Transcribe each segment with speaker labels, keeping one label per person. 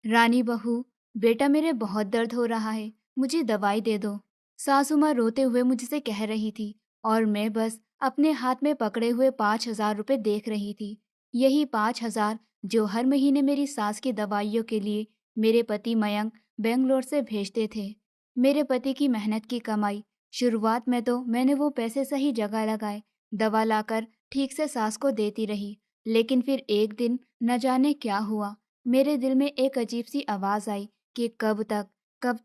Speaker 1: रानी बहू, बेटा मेरे बहुत दर्द हो रहा है, मुझे दवाई दे दो। सासू माँ रोते हुए मुझसे कह रही थी और मैं बस अपने हाथ में पकड़े हुए 5,000 रुपये देख रही थी। यही 5,000 जो हर महीने मेरी सास की दवाइयों के लिए मेरे पति मयंक बेंगलोर से भेजते थे। मेरे पति की मेहनत की कमाई। शुरुआत में तो मैंने वो पैसे सही जगह लगाए, दवा लाकर ठीक से सास को देती रही। लेकिन फिर एक दिन न जाने क्या हुआ, मेरे दिल में एक अजीब सी आवाज़ आई कि कब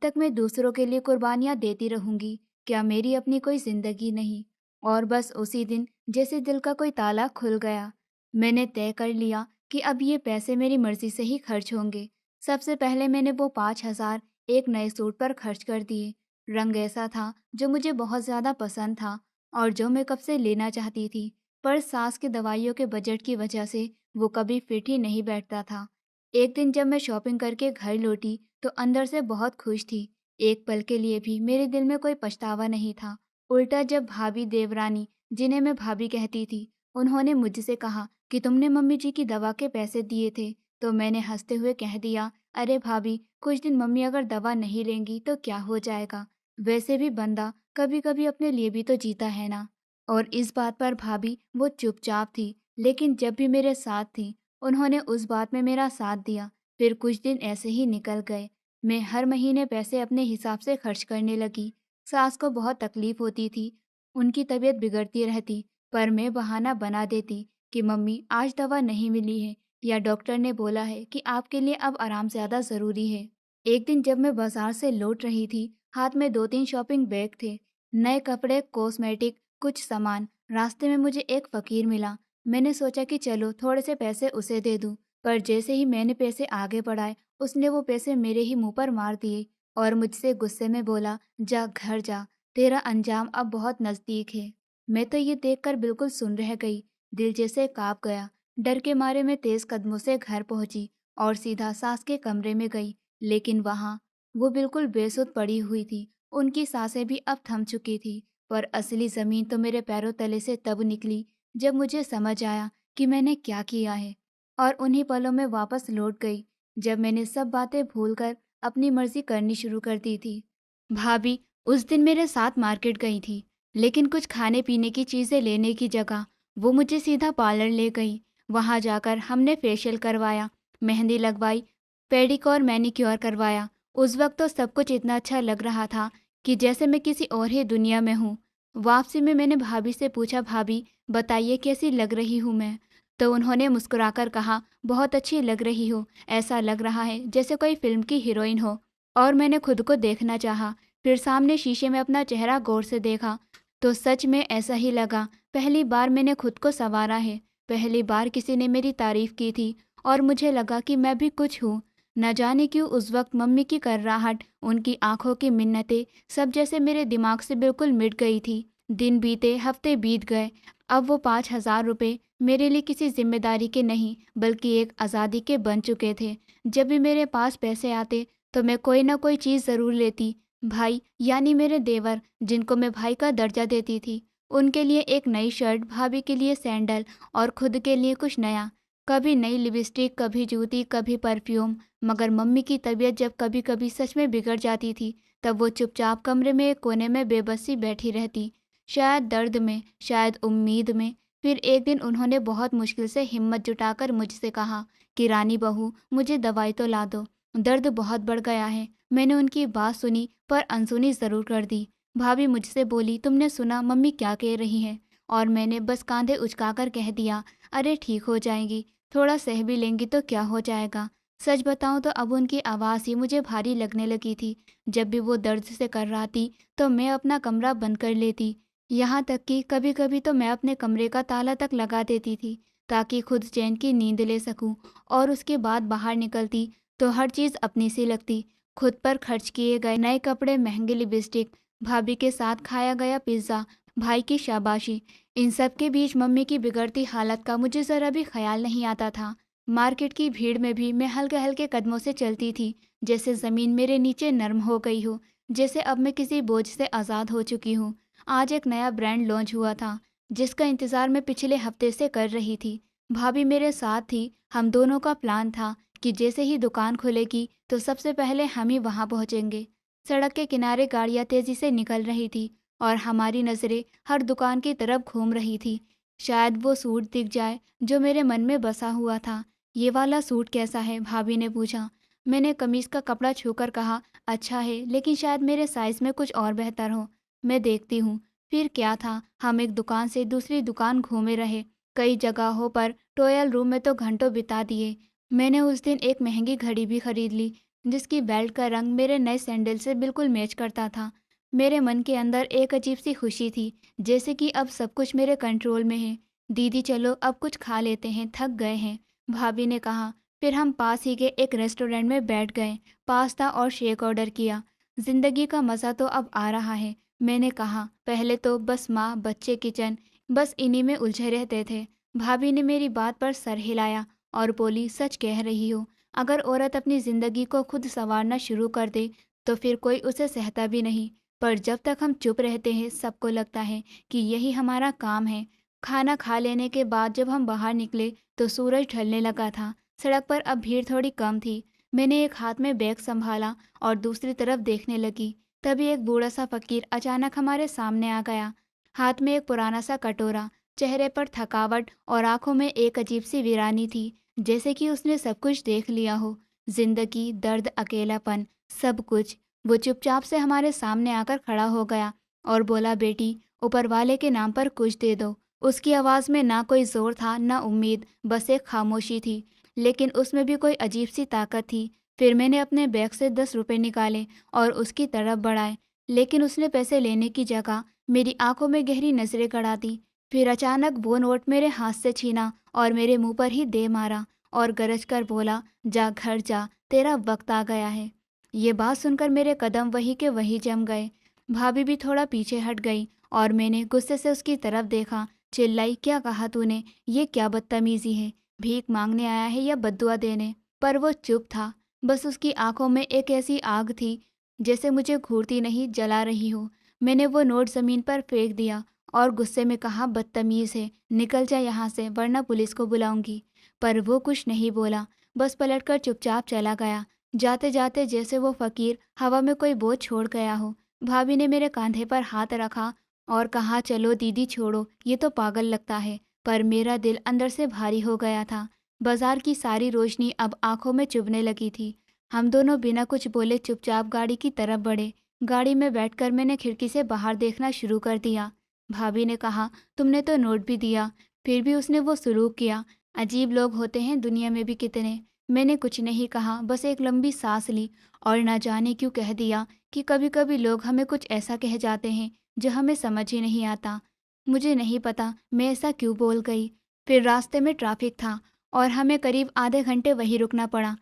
Speaker 1: तक मैं दूसरों के लिए कुर्बानियाँ देती रहूंगी? क्या मेरी अपनी कोई ज़िंदगी नहीं? और बस उसी दिन जैसे दिल का कोई ताला खुल गया। मैंने तय कर लिया कि अब ये पैसे मेरी मर्ज़ी से ही खर्च होंगे। सबसे पहले मैंने वो 5,000 एक नए सूट पर खर्च कर दिए। रंग ऐसा था जो मुझे बहुत ज़्यादा पसंद था और जो मैं कब से लेना चाहती थी, पर सास की दवाइयों के बजट की वजह से वो कभी फिट ही नहीं बैठता था। एक दिन जब मैं शॉपिंग करके घर लौटी तो अंदर से बहुत खुश थी। एक पल के लिए भी मेरे दिल में कोई पछतावा नहीं था। उल्टा जब भाभी देवरानी, जिन्हें मैं भाभी कहती थी, उन्होंने मुझसे कहा कि तुमने मम्मी जी की दवा के पैसे दिए थे, तो मैंने हंसते हुए कह दिया, अरे भाभी, कुछ दिन मम्मी अगर दवा नहीं लेंगी तो क्या हो जाएगा? वैसे भी बंदा कभी कभी अपने लिए भी तो जीता है ना। और इस बात पर भाभी वो चुपचाप थी, लेकिन जब भी मेरे साथ थी उन्होंने उस बात में मेरा साथ दिया। फिर कुछ दिन ऐसे ही निकल गए। मैं हर महीने पैसे अपने हिसाब से खर्च करने लगी। सास को बहुत तकलीफ होती थी, उनकी तबीयत बिगड़ती रहती, पर मैं बहाना बना देती कि मम्मी आज दवा नहीं मिली है या डॉक्टर ने बोला है कि आपके लिए अब आराम ज़्यादा ज़रूरी है। एक दिन जब मैं बाजार से लौट रही थी, हाथ में 2-3 शॉपिंग बैग थे, नए कपड़े, कॉस्मेटिक, कुछ सामान। रास्ते में मुझे एक फ़कीर मिला। मैंने सोचा कि चलो थोड़े से पैसे उसे दे दूं, पर जैसे ही मैंने पैसे आगे बढ़ाए, उसने वो पैसे मेरे ही मुंह पर मार दिए और मुझसे गुस्से में बोला, जा घर जा, तेरा अंजाम अब बहुत नज़दीक है। मैं तो ये देखकर बिल्कुल सुन रह गई, दिल जैसे कांप गया। डर के मारे मैं तेज कदमों से घर पहुंची और सीधा सास के कमरे में गई। लेकिन वहाँ वो बिल्कुल बेसुध पड़ी हुई थी। उनकी सांसें भी अब थम चुकी थी, पर असली ज़मीन तो मेरे पैरों तले से तब निकली जब मुझे समझ आया कि मैंने क्या किया है। और उन्हीं पलों में वापस लौट गई जब मैंने सब बातें भूलकर अपनी मर्जी करनी शुरू कर दी थी। भाभी उस दिन मेरे साथ मार्केट गई थी, लेकिन कुछ खाने पीने की चीज़ें लेने की जगह वो मुझे सीधा पार्लर ले गई। वहाँ जाकर हमने फेशियल करवाया, मेहंदी लगवाई, पेडिक्योर मैनिक्योर करवाया। उस वक्त तो सब कुछ इतना अच्छा लग रहा था कि जैसे मैं किसी और ही दुनिया में हूँ। वापसी में मैंने भाभी से पूछा, भाभी बताइए कैसी लग रही हूँ मैं? तो उन्होंने मुस्कुराकर कहा, बहुत अच्छी लग रही हो, ऐसा लग रहा है जैसे कोई फिल्म की हीरोइन हो। और मैंने खुद को देखना चाहा, फिर सामने शीशे में अपना चेहरा गौर से देखा तो सच में ऐसा ही लगा। पहली बार मैंने खुद को संवारा है, पहली बार किसी ने मेरी तारीफ की थी और मुझे लगा कि मैं भी कुछ हूँ। न जाने क्यों उस वक्त मम्मी की कर्राहट, उनकी आंखों की मिन्नतें, सब जैसे मेरे दिमाग से बिल्कुल मिट गई थी। दिन बीते, हफ्ते बीत गए। अब वो 5,000 रुपये मेरे लिए किसी जिम्मेदारी के नहीं बल्कि एक आज़ादी के बन चुके थे। जब भी मेरे पास पैसे आते तो मैं कोई ना कोई चीज़ ज़रूर लेती। भाई यानी मेरे देवर, जिनको मैं भाई का दर्जा देती थी, उनके लिए एक नई शर्ट, भाभी के लिए सैंडल और खुद के लिए कुछ नया। कभी नई लिपस्टिक, कभी जूती, कभी परफ्यूम। मगर मम्मी की तबीयत जब कभी कभी सच में बिगड़ जाती थी, तब वो चुपचाप कमरे में एक कोने में बेबसी बैठी रहती, शायद दर्द में, शायद उम्मीद में। फिर एक दिन उन्होंने बहुत मुश्किल से हिम्मत जुटाकर मुझसे कहा कि रानी बहू, मुझे दवाई तो ला दो, दर्द बहुत बढ़ गया है। मैंने उनकी बात सुनी पर अनसुनी ज़रूर कर दी। भाभी मुझसे बोली, तुमने सुना मम्मी क्या कह रही हैं? और मैंने बस कांधे उचकाकर कह दिया, अरे ठीक हो जाएंगी, थोड़ा सह भी लेंगी तो क्या हो जाएगा। सच बताऊं तो अब उनकी आवाज़ ही मुझे भारी लगने लगी थी। जब भी वो दर्द से कर्राती तो मैं अपना कमरा बंद कर लेती। यहाँ तक कि कभी कभी तो मैं अपने कमरे का ताला तक लगा देती थी ताकि खुद चैन की नींद ले सकूं। और उसके बाद बाहर निकलती तो हर चीज़ अपनी सी लगती। खुद पर खर्च किए गए नए कपड़े, महंगी लिपस्टिक, भाभी के साथ खाया गया पिज़्ज़ा, भाई की शाबाशी, इन सब के बीच मम्मी की बिगड़ती हालत का मुझे ज़रा भी ख्याल नहीं आता था। मार्केट की भीड़ में भी मैं हल्के हल्के कदमों से चलती थी, जैसे ज़मीन मेरे नीचे नरम हो गई हो, जैसे अब मैं किसी बोझ से आज़ाद हो चुकी हूँ। आज एक नया ब्रांड लॉन्च हुआ था जिसका इंतज़ार मैं पिछले हफ्ते से कर रही थी। भाभी मेरे साथ थी। हम दोनों का प्लान था कि जैसे ही दुकान खुलेगी तो सबसे पहले हम ही वहां पहुंचेंगे। सड़क के किनारे गाड़ियां तेजी से निकल रही थी और हमारी नजरें हर दुकान की तरफ घूम रही थी। शायद वो सूट दिख जाए जो मेरे मन में बसा हुआ था। ये वाला सूट कैसा है, भाभी ने पूछा। मैंने कमीज का कपड़ा छूकर कहा, अच्छा है लेकिन शायद मेरे साइज में कुछ और बेहतर हो। मैं देखती हूँ। फिर क्या था, हम एक दुकान से दूसरी दुकान घूमे रहे। कई जगहों पर ट्रायल रूम में तो घंटों बिता दिए। मैंने उस दिन एक महंगी घड़ी भी खरीद ली जिसकी बेल्ट का रंग मेरे नए सैंडल से बिल्कुल मैच करता था। मेरे मन के अंदर एक अजीब सी खुशी थी, जैसे कि अब सब कुछ मेरे कंट्रोल में है। दीदी चलो अब कुछ खा लेते हैं, थक गए हैं, भाभी ने कहा। फिर हम पास ही के एक रेस्टोरेंट में बैठ गए। पास्ता और शेक ऑर्डर किया। जिंदगी का मज़ा तो अब आ रहा है, मैंने कहा। पहले तो बस माँ, बच्चे, किचन, बस इन्हीं में उलझे रहते थे। भाभी ने मेरी बात पर सर हिलाया और बोली, सच कह रही हो। अगर औरत अपनी ज़िंदगी को खुद संवारना शुरू कर दे तो फिर कोई उसे सहता भी नहीं। पर जब तक हम चुप रहते हैं सबको लगता है कि यही हमारा काम है। खाना खा लेने के बाद जब हम बाहर निकले तो सूरज ढलने लगा था। सड़क पर अब भीड़ थोड़ी कम थी। मैंने एक हाथ में बैग संभाला और दूसरी तरफ देखने लगी। तभी एक बूढ़ा सा फकीर अचानक हमारे सामने आ गया। हाथ में एक पुराना सा कटोरा, चेहरे पर थकावट और आंखों में एक अजीब सी वीरानी थी, जैसे कि उसने सब कुछ देख लिया हो। जिंदगी, दर्द, अकेलापन, सब कुछ। वो चुपचाप से हमारे सामने आकर खड़ा हो गया और बोला, बेटी, ऊपर वाले के नाम पर कुछ दे दो। उसकी आवाज़ में ना कोई जोर था ना उम्मीद, बस एक खामोशी थी, लेकिन उसमें भी कोई अजीब सी ताकत थी। फिर मैंने अपने बैग से 10 रुपए निकाले और उसकी तरफ बढ़ाए, लेकिन उसने पैसे लेने की जगह मेरी आंखों में गहरी नजरें गड़ा दी। फिर अचानक वो नोट मेरे हाथ से छीना और मेरे मुंह पर ही दे मारा और गरज कर बोला, जा घर जा, तेरा वक्त आ गया है। ये बात सुनकर मेरे कदम वही के वही जम गए। भाभी भी थोड़ा पीछे हट गई और मैंने गुस्से से उसकी तरफ देखा। चिल्लाई, क्या कहा तूने? ये क्या बदतमीजी है? भीख मांगने आया है या बद्दुआ देने? पर वो चुप था। बस उसकी आंखों में एक ऐसी आग थी जैसे मुझे घूरती नहीं, जला रही हो। मैंने वो नोट जमीन पर फेंक दिया और गुस्से में कहा, बदतमीज है, निकल जा यहाँ से वरना पुलिस को बुलाऊंगी। पर वो कुछ नहीं बोला, बस पलटकर चुपचाप चला गया। जाते जाते जैसे वो फकीर हवा में कोई बोझ छोड़ गया हो। भाभी ने मेरे कंधे पर हाथ रखा और कहा, चलो दीदी छोड़ो, ये तो पागल लगता है। पर मेरा दिल अंदर से भारी हो गया था। बाजार की सारी रोशनी अब आंखों में चुभने लगी थी। हम दोनों बिना कुछ बोले चुपचाप गाड़ी की तरफ बढ़े। गाड़ी में बैठकर मैंने खिड़की से बाहर देखना शुरू कर दिया। भाभी ने कहा, तुमने तो नोट भी दिया, फिर भी उसने वो सलूक किया। अजीब लोग होते हैं दुनिया में भी कितने। मैंने कुछ नहीं कहा, बस एक लंबी सांस ली और ना जाने क्यों कह दिया कि कभी कभी लोग हमें कुछ ऐसा कह जाते हैं जो हमें समझ ही नहीं आता। मुझे नहीं पता मैं ऐसा क्यों बोल गई। फिर रास्ते में ट्रैफिक था और हमें करीब आधे घंटे वहीं रुकना पड़ा।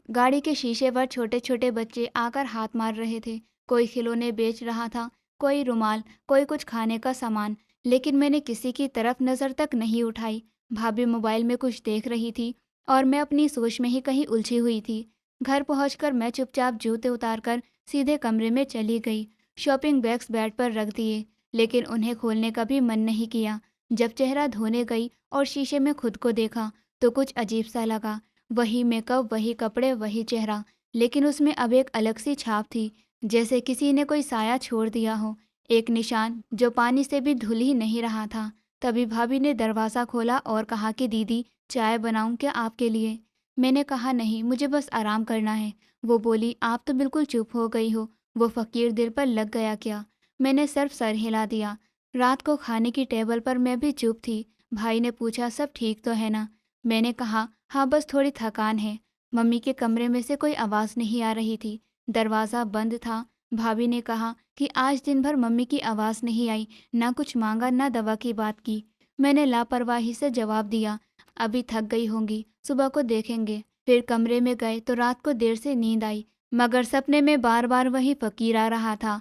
Speaker 1: गाड़ी के शीशे पर छोटे छोटे बच्चे आकर हाथ मार रहे थे। कोई खिलौने बेच रहा था, कोई रुमाल, कोई कुछ खाने का सामान, लेकिन मैंने किसी की तरफ नज़र तक नहीं उठाई। भाभी मोबाइल में कुछ देख रही थी और मैं अपनी सोच में ही कहीं उलझी हुई थी। घर पहुंचकर मैं चुपचाप जूते उतारकर सीधे कमरे में चली गई। शॉपिंग बैग्स बेड पर रख दिए, लेकिन उन्हें खोलने का भी मन नहीं किया। जब चेहरा धोने गई और शीशे में खुद को देखा तो कुछ अजीब सा लगा। वही मेकअप, वही कपड़े, वही चेहरा, लेकिन उसमें अब एक अलग सी छाप थी, जैसे किसी ने कोई साया छोड़ दिया हो, एक निशान जो पानी से भी धुल ही नहीं रहा था। तभी भाभी ने दरवाज़ा खोला और कहा कि दीदी, चाय बनाऊं क्या आपके लिए? मैंने कहा, नहीं, मुझे बस आराम करना है। वो बोली, आप तो बिल्कुल चुप हो गई हो, वो फ़कीर दिल पर लग गया क्या? मैंने सिर्फ सर हिला दिया। रात को खाने की टेबल पर मैं भी चुप थी। भाई ने पूछा, सब ठीक तो है ना? मैंने कहा, हाँ, बस थोड़ी थकान है। मम्मी के कमरे में से कोई आवाज़ नहीं आ रही थी। दरवाज़ा बंद था। भाभी ने कहा कि आज दिन भर मम्मी की आवाज़ नहीं आई, ना कुछ मांगा ना दवा की बात की। मैंने लापरवाही से जवाब दिया, अभी थक गई होंगी, सुबह को देखेंगे। फिर कमरे में गए तो रात को देर से नींद आई, मगर सपने में बार बार वही फकीर आ रहा था।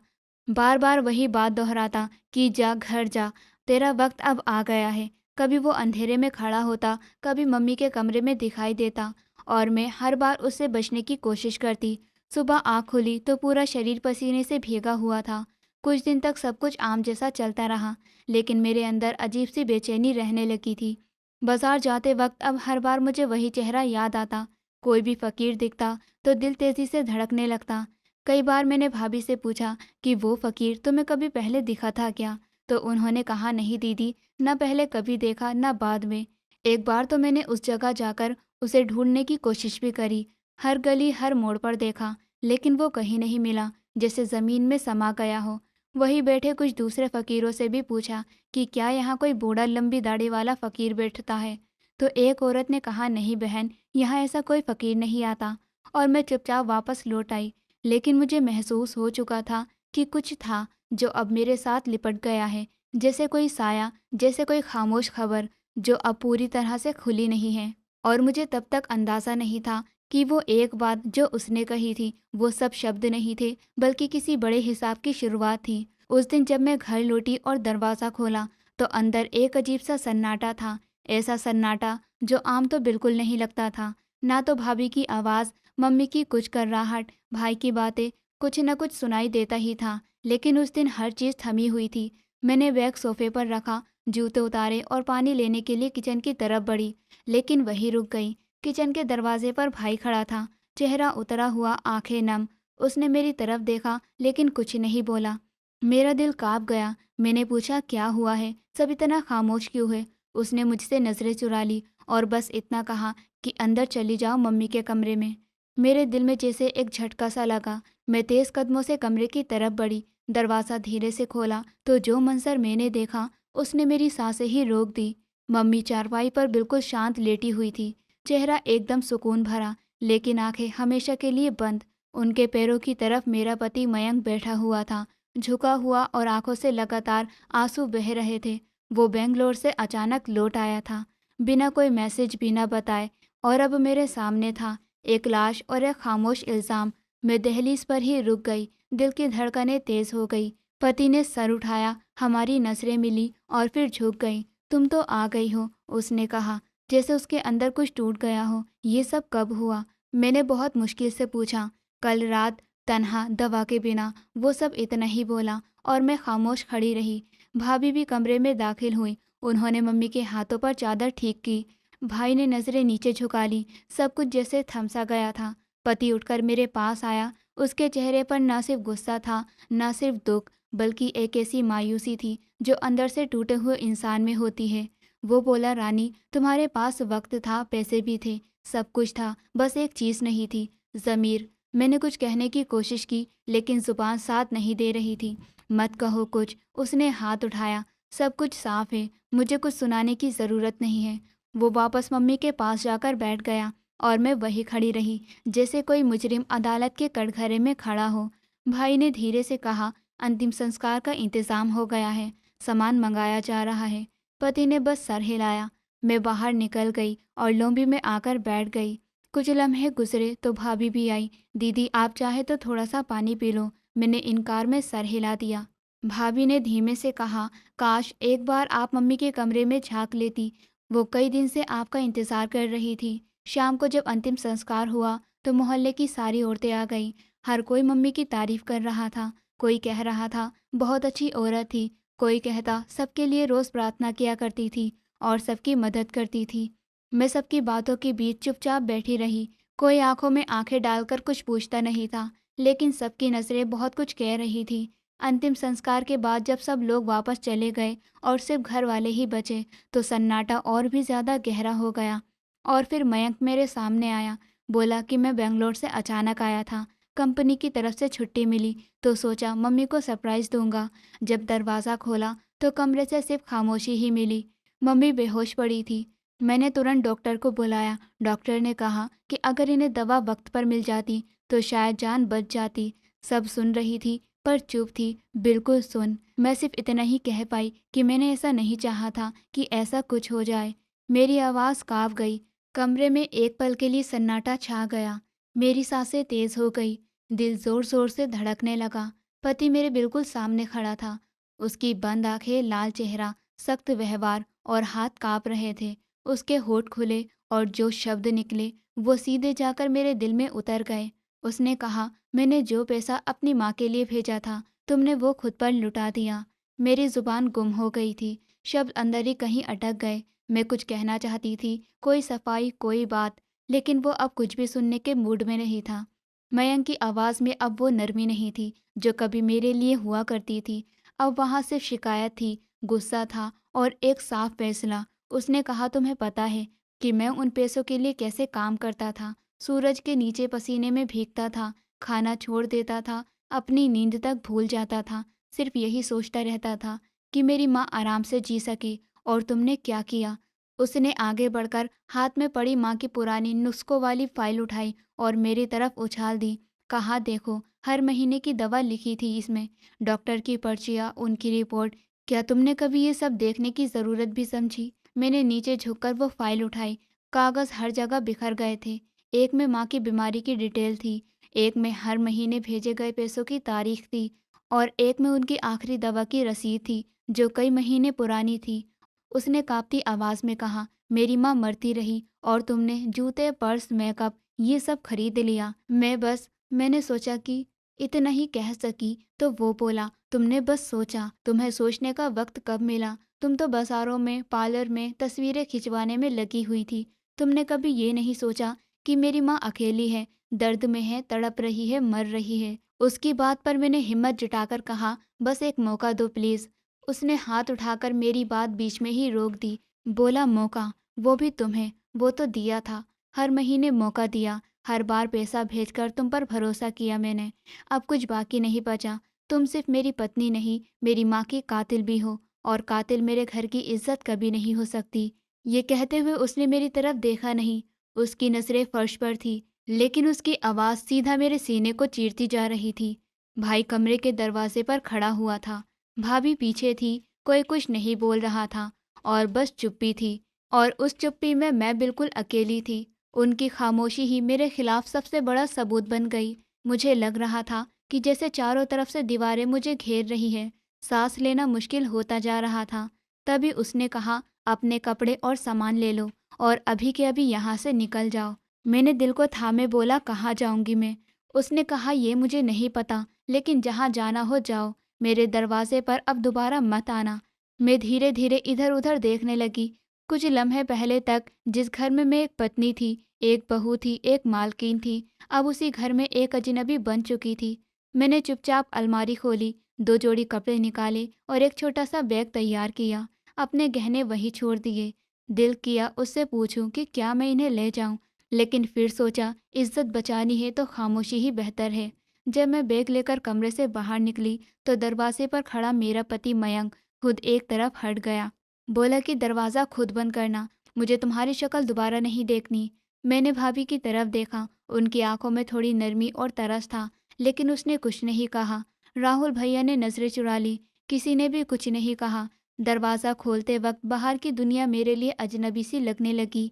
Speaker 1: बार बार वही बात दोहराता कि जा घर जा, तेरा वक्त अब आ गया है। कभी वो अंधेरे में खड़ा होता, कभी मम्मी के कमरे में दिखाई देता और मैं हर बार उससे बचने की कोशिश करती। सुबह आँख खुली तो पूरा शरीर पसीने से भीगा हुआ था। कुछ दिन तक सब कुछ आम जैसा चलता रहा, लेकिन मेरे अंदर अजीब सी बेचैनी रहने लगी थी। बाजार जाते वक्त अब हर बार मुझे वही चेहरा याद आता। कोई भी फकीर दिखता तो दिल तेजी से धड़कने लगता। कई बार मैंने भाभी से पूछा कि वो फकीर तुम्हें कभी पहले दिखा था क्या? तो उन्होंने कहा नहीं दीदी, न पहले कभी देखा न बाद में। एक बार तो मैंने उस जगह जाकर उसे ढूंढने की कोशिश भी करी। हर गली हर मोड़ पर देखा, लेकिन वो कहीं नहीं मिला, जैसे जमीन में समा गया हो। वहीं बैठे कुछ दूसरे फकीरों से भी पूछा कि क्या यहाँ कोई बूढ़ा लंबी दाढ़ी वाला फकीर बैठता है? तो एक औरत ने कहा नहीं बहन, यहाँ ऐसा कोई फकीर नहीं आता। और मैं चुपचाप वापस लौट आई। लेकिन मुझे महसूस हो चुका था कि कुछ था जो अब मेरे साथ लिपट गया है, जैसे कोई साया, जैसे कोई खामोश खबर जो अब पूरी तरह से खुली नहीं है। और मुझे तब तक अंदाज़ा नहीं था कि वो एक बात जो उसने कही थी वो सब शब्द नहीं थे, बल्कि किसी बड़े हिसाब की शुरुआत थी। उस दिन जब मैं घर लौटी और दरवाज़ा खोला तो अंदर एक अजीब सा सन्नाटा था। ऐसा सन्नाटा जो आम तो बिल्कुल नहीं लगता था। ना तो भाभी की आवाज़, मम्मी की कुछ कर्राहट, भाई की बातें, कुछ न कुछ सुनाई देता ही था। लेकिन उस दिन हर चीज़ थमी हुई थी। मैंने बैग सोफे पर रखा, जूते उतारे और पानी लेने के लिए किचन की तरफ बढ़ी, लेकिन वहीं रुक गई। किचन के दरवाजे पर भाई खड़ा था, चेहरा उतरा हुआ, आंखें नम। उसने मेरी तरफ देखा लेकिन कुछ नहीं बोला। मेरा दिल कांप गया। मैंने पूछा क्या हुआ है, सब इतना खामोश क्यों है? उसने मुझसे नज़रें चुरा ली और बस इतना कहा कि अंदर चली जाओ मम्मी के कमरे में। मेरे दिल में जैसे एक झटका सा लगा। मैं तेज़ कदमों से कमरे की तरफ बढ़ी। दरवाज़ा धीरे से खोला तो जो मंजर मैंने देखा उसने मेरी सांसें ही रोक दी। मम्मी चारपाई पर बिल्कुल शांत लेटी हुई थी, चेहरा एकदम सुकून भरा, लेकिन आंखें हमेशा के लिए बंद। उनके पैरों की तरफ मेरा पति मयंक बैठा हुआ था, झुका हुआ, और आंखों से लगातार आंसू बह रहे थे। वो बेंगलोर से अचानक लौट आया था, बिना कोई मैसेज, बिना बताए, और अब मेरे सामने था, एक लाश और एक खामोश इल्ज़ाम। मैं दहलीज पर ही रुक गई, दिल की धड़कनें तेज हो गई। पति ने सर उठाया, हमारी नजरें मिली और फिर झुक गई। तुम तो आ गई हो, उसने कहा, जैसे उसके अंदर कुछ टूट गया हो। ये सब कब हुआ? मैंने बहुत मुश्किल से पूछा। कल रात, तन्हा, दवा के बिना, वो सब इतना ही बोला और मैं खामोश खड़ी रही। भाभी भी कमरे में दाखिल हुई। उन्होंने मम्मी के हाथों पर चादर ठीक की। भाई ने नजरें नीचे झुका ली। सब कुछ जैसे थमसा गया था। पति उठकर मेरे पास आया। उसके चेहरे पर न सिर्फ गुस्सा था, न सिर्फ दुख, बल्कि एक ऐसी मायूसी थी जो अंदर से टूटे हुए इंसान में होती है। वो बोला, रानी, तुम्हारे पास वक्त था, पैसे भी थे, सब कुछ था, बस एक चीज़ नहीं थी, ज़मीर। मैंने कुछ कहने की कोशिश की, लेकिन जुबान साथ नहीं दे रही थी। मत कहो कुछ, उसने हाथ उठाया। सब कुछ साफ है, मुझे कुछ सुनाने की ज़रूरत नहीं है। वो वापस मम्मी के पास जाकर बैठ गया और मैं वहीं खड़ी रही, जैसे कोई मुजरिम अदालत के कटघरे में खड़ा हो। भाई ने धीरे से कहा, अंतिम संस्कार का इंतज़ाम हो गया है, सामान मंगाया जा रहा है। पति ने बस सर हिलाया। मैं बाहर निकल गई और लॉबी में आकर बैठ गई। कुछ लम्हे गुजरे तो भाभी भी आई। दीदी, आप चाहे तो थोड़ा सा पानी पी लो। मैंने इनकार में सर हिला दिया। भाभी ने धीमे से कहा, काश एक बार आप मम्मी के कमरे में झांक लेती, वो कई दिन से आपका इंतज़ार कर रही थी। शाम को जब अंतिम संस्कार हुआ तो मोहल्ले की सारी औरतें आ गईं। हर कोई मम्मी की तारीफ कर रहा था। कोई कह रहा था बहुत अच्छी औरत थी, कोई कहता सबके लिए रोज़ प्रार्थना किया करती थी और सबकी मदद करती थी। मैं सबकी बातों के बीच चुपचाप बैठी रही। कोई आंखों में आंखें डालकर कुछ पूछता नहीं था, लेकिन सबकी नज़रें बहुत कुछ कह रही थी। अंतिम संस्कार के बाद जब सब लोग वापस चले गए और सिर्फ घर वाले ही बचे, तो सन्नाटा और भी ज़्यादा गहरा हो गया। और फिर मयंक मेरे सामने आया, बोला कि मैं बेंगलोर से अचानक आया था, कंपनी की तरफ से छुट्टी मिली तो सोचा मम्मी को सरप्राइज़ दूंगा। जब दरवाज़ा खोला तो कमरे से सिर्फ खामोशी ही मिली। मम्मी बेहोश पड़ी थी। मैंने तुरंत डॉक्टर को बुलाया। डॉक्टर ने कहा कि अगर इन्हें दवा वक्त पर मिल जाती तो शायद जान बच जाती। सब सुन रही थी पर चुप थी, बिल्कुल सुन। मैं सिर्फ इतना ही कह पाई कि मैंने ऐसा नहीं चाहा था कि ऐसा कुछ हो जाए। मेरी आवाज़ काँप गई। कमरे में एक पल के लिए सन्नाटा छा गया। मेरी सांसें तेज हो गई, दिल जोर जोर से धड़कने लगा। पति मेरे बिल्कुल सामने खड़ा था। उसकी बंद आंखें, लाल चेहरा, सख्त व्यवहार, और हाथ कांप रहे थे। उसके होठ खुले और जो शब्द निकले वो सीधे जाकर मेरे दिल में उतर गए। उसने कहा, मैंने जो पैसा अपनी माँ के लिए भेजा था तुमने वो खुद पर लुटा दिया। मेरी जुबान गुम हो गई थी, शब्द अंदर ही कहीं अटक गए। मैं कुछ कहना चाहती थी, कोई सफाई, कोई बात, लेकिन वो अब कुछ भी सुनने के मूड में नहीं था। मयंक की आवाज़ में अब वो नरमी नहीं थी जो कभी मेरे लिए हुआ करती थी। अब वहाँ सिर्फ शिकायत थी, गुस्सा था और एक साफ फैसला। उसने कहा, तुम्हें पता है कि मैं उन पैसों के लिए कैसे काम करता था? सूरज के नीचे पसीने में भीगता था, खाना छोड़ देता था, अपनी नींद तक भूल जाता था। सिर्फ यही सोचता रहता था कि मेरी माँ आराम से जी सके। और तुमने क्या किया? उसने आगे बढ़कर हाथ में पड़ी माँ की पुरानी नुस्खों वाली फाइल उठाई और मेरी तरफ उछाल दी। कहा, देखो, हर महीने की दवा लिखी थी इसमें, डॉक्टर की पर्चियाँ, उनकी रिपोर्ट। क्या तुमने कभी ये सब देखने की ज़रूरत भी समझी? मैंने नीचे झुककर वो फाइल उठाई। कागज़ हर जगह बिखर गए थे। एक में माँ की बीमारी की डिटेल थी, एक में हर महीने भेजे गए पैसों की तारीख थी और एक में उनकी आखिरी दवा की रसीद थी जो कई महीने पुरानी थी। उसने कांपती आवाज में कहा, मेरी माँ मरती रही और तुमने जूते, पर्स, मेकअप ये सब खरीद लिया। मैंने सोचा कि इतना ही कह सकी तो वो बोला, तुमने बस सोचा, तुम्हें सोचने का वक्त कब मिला? तुम तो बाजारों में, पार्लर में तस्वीरें खिंचवाने में लगी हुई थी। तुमने कभी ये नहीं सोचा कि मेरी माँ अकेली है, दर्द में है, तड़प रही है, मर रही है। उसकी बात पर मैंने हिम्मत जुटाकर कहा, बस एक मौका दो प्लीज। उसने हाथ उठाकर मेरी बात बीच में ही रोक दी। बोला, मौका? वो भी तुम्हें? वो तो दिया था, हर महीने मौका दिया, हर बार पैसा भेजकर तुम पर भरोसा किया मैंने। अब कुछ बाकी नहीं बचा। तुम सिर्फ मेरी पत्नी नहीं, मेरी माँ की कातिल भी हो, और कातिल मेरे घर की इज्जत कभी नहीं हो सकती। ये कहते हुए उसने मेरी तरफ देखा नहीं। उसकी नजरें फर्श पर थी, लेकिन उसकी आवाज़ सीधा मेरे सीने को चीरती जा रही थी। भाई कमरे के दरवाजे पर खड़ा हुआ था, भाभी पीछे थी। कोई कुछ नहीं बोल रहा था और बस चुप्पी थी, और उस चुप्पी में मैं बिल्कुल अकेली थी। उनकी खामोशी ही मेरे खिलाफ सबसे बड़ा सबूत बन गई। मुझे लग रहा था कि जैसे चारों तरफ से दीवारें मुझे घेर रही हैं। सांस लेना मुश्किल होता जा रहा था। तभी उसने कहा, अपने कपड़े और सामान ले लो और अभी के अभी यहाँ से निकल जाओ। मैंने दिल को थामे बोला, कहाँ जाऊंगी मैं? उसने कहा, ये मुझे नहीं पता, लेकिन जहाँ जाना हो जाओ, मेरे दरवाजे पर अब दोबारा मत आना। मैं धीरे धीरे इधर उधर देखने लगी। कुछ लम्हे पहले तक जिस घर में मैं एक पत्नी थी, एक बहू थी, एक मालकिन थी, अब उसी घर में एक अजनबी बन चुकी थी। मैंने चुपचाप अलमारी खोली, दो जोड़ी कपड़े निकाले और एक छोटा सा बैग तैयार किया। अपने गहने वहीं छोड़ दिए। दिल किया उससे पूछूं कि क्या मैं इन्हें ले जाऊं, लेकिन फिर सोचा, इज्जत बचानी है तो खामोशी ही बेहतर है। जब मैं बैग लेकर कमरे से बाहर निकली तो दरवाजे पर खड़ा मेरा पति मयंक खुद एक तरफ हट गया। बोला कि दरवाज़ा खुद बंद करना, मुझे तुम्हारी शक्ल दोबारा नहीं देखनी। मैंने भाभी की तरफ देखा, उनकी आंखों में थोड़ी नरमी और तरस था, लेकिन उसने कुछ नहीं कहा। राहुल भैया ने नजरें चुरा ली, किसी ने भी कुछ नहीं कहा। दरवाज़ा खोलते वक्त बाहर की दुनिया मेरे लिए अजनबी सी लगने लगी।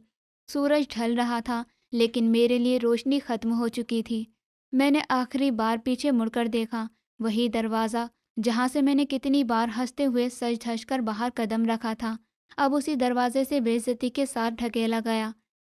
Speaker 1: सूरज ढल रहा था, लेकिन मेरे लिए रोशनी खत्म हो चुकी थी। मैंने आखिरी बार पीछे मुड़कर देखा, वही दरवाज़ा जहाँ से मैंने कितनी बार हंसते हुए सज धज कर बाहर कदम रखा था, अब उसी दरवाजे से बेइज्जती के साथ ढकेला गया।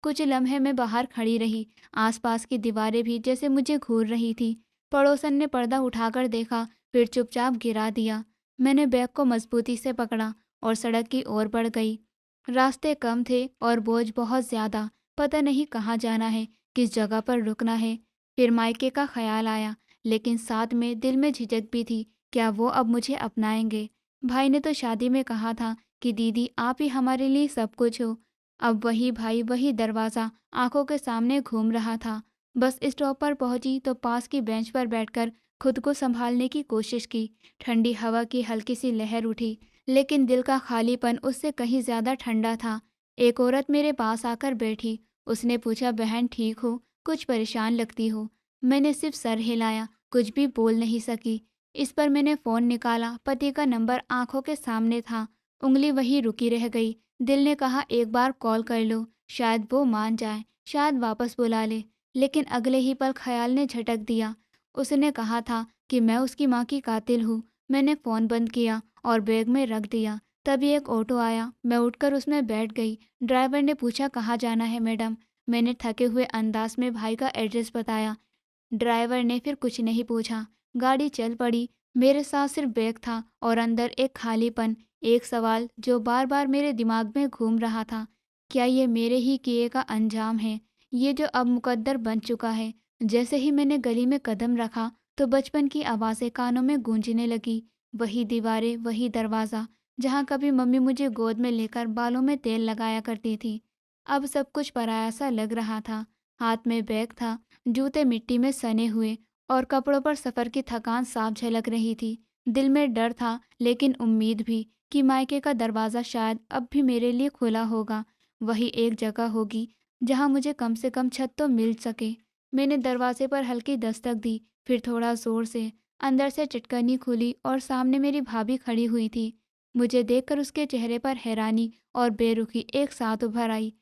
Speaker 1: कुछ लम्हे मैं बाहर खड़ी रही, आसपास की दीवारें भी जैसे मुझे घूर रही थी। पड़ोसन ने पर्दा उठाकर देखा, फिर चुपचाप गिरा दिया। मैंने बैग को मजबूती से पकड़ा और सड़क की ओर बढ़ गई। रास्ते कम थे और बोझ बहुत ज्यादा। पता नहीं कहाँ जाना है, किस जगह पर रुकना है। फिर मायके का ख्याल आया, लेकिन साथ में दिल में झिझक भी थी, क्या वो अब मुझे अपनाएंगे? भाई ने तो शादी में कहा था कि दीदी आप ही हमारे लिए सब कुछ हो। अब वही भाई, वही दरवाज़ा आंखों के सामने घूम रहा था। बस स्टॉप पर पहुंची तो पास की बेंच पर बैठकर खुद को संभालने की कोशिश की। ठंडी हवा की हल्की सी लहर उठी, लेकिन दिल का खालीपन उससे कहीं ज़्यादा ठंडा था। एक औरत मेरे पास आकर बैठी। उसने पूछा, बहन ठीक हो? कुछ परेशान लगती हो। मैंने सिर्फ सर हिलाया, कुछ भी बोल नहीं सकी। इस पर मैंने फ़ोन निकाला, पति का नंबर आंखों के सामने था। उंगली वहीं रुकी रह गई। दिल ने कहा, एक बार कॉल कर लो, शायद वो मान जाए, शायद वापस बुला ले। लेकिन अगले ही पल ख्याल ने झटक दिया। उसने कहा था कि मैं उसकी माँ की कातिल हूँ। मैंने फ़ोन बंद किया और बैग में रख दिया। तभी एक ऑटो आया, मैं उठकर उसमें बैठ गई। ड्राइवर ने पूछा, कहाँ जाना है मैडम? मैंने थके हुए अंदाज में भाई का एड्रेस बताया। ड्राइवर ने फिर कुछ नहीं पूछा, गाड़ी चल पड़ी। मेरे साथ सिर्फ बैग था और अंदर एक खालीपन। एक सवाल जो बार बार मेरे दिमाग में घूम रहा था, क्या ये मेरे ही किए का अंजाम है ये जो अब मुकद्दर बन चुका है। जैसे ही मैंने गली में कदम रखा तो बचपन की आवाज़ें कानों में गूंजने लगी। वही दीवारें, वही दरवाज़ा, जहाँ कभी मम्मी मुझे गोद में लेकर बालों में तेल लगाया करती थी। अब सब कुछ पराया सा लग रहा था। हाथ में बैग था, जूते मिट्टी में सने हुए और कपड़ों पर सफ़र की थकान साफ झलक रही थी। दिल में डर था, लेकिन उम्मीद भी कि मायके का दरवाज़ा शायद अब भी मेरे लिए खुला होगा। वही एक जगह होगी जहाँ मुझे कम से कम छत तो मिल सके। मैंने दरवाजे पर हल्की दस्तक दी, फिर थोड़ा ज़ोर से। अंदर से चटकनी खुली और सामने मेरी भाभी खड़ी हुई थी। मुझे देखकर उसके चेहरे पर हैरानी और बेरुखी एक साथ उभर आई।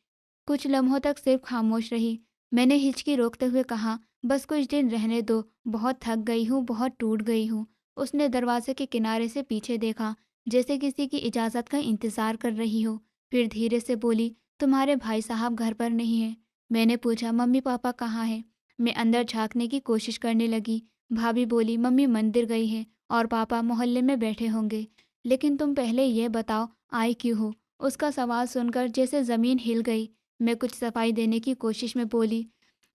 Speaker 1: कुछ लम्हों तक सिर्फ खामोश रही। मैंने हिचकी रोकते हुए कहा, बस कुछ दिन रहने दो, बहुत थक गई हूँ, बहुत टूट गई हूँ। उसने दरवाजे के किनारे से पीछे देखा, जैसे किसी की इजाज़त का इंतज़ार कर रही हो। फिर धीरे से बोली, तुम्हारे भाई साहब घर पर नहीं हैं। मैंने पूछा, मम्मी पापा कहाँ हैं? मैं अंदर झांकने की कोशिश करने लगी। भाभी बोली, मम्मी मंदिर गई हैं और पापा मोहल्ले में बैठे होंगे। लेकिन तुम पहले ये बताओ, आई क्यों हो? उसका सवाल सुनकर जैसे ज़मीन हिल गई। मैं कुछ सफाई देने की कोशिश में बोली,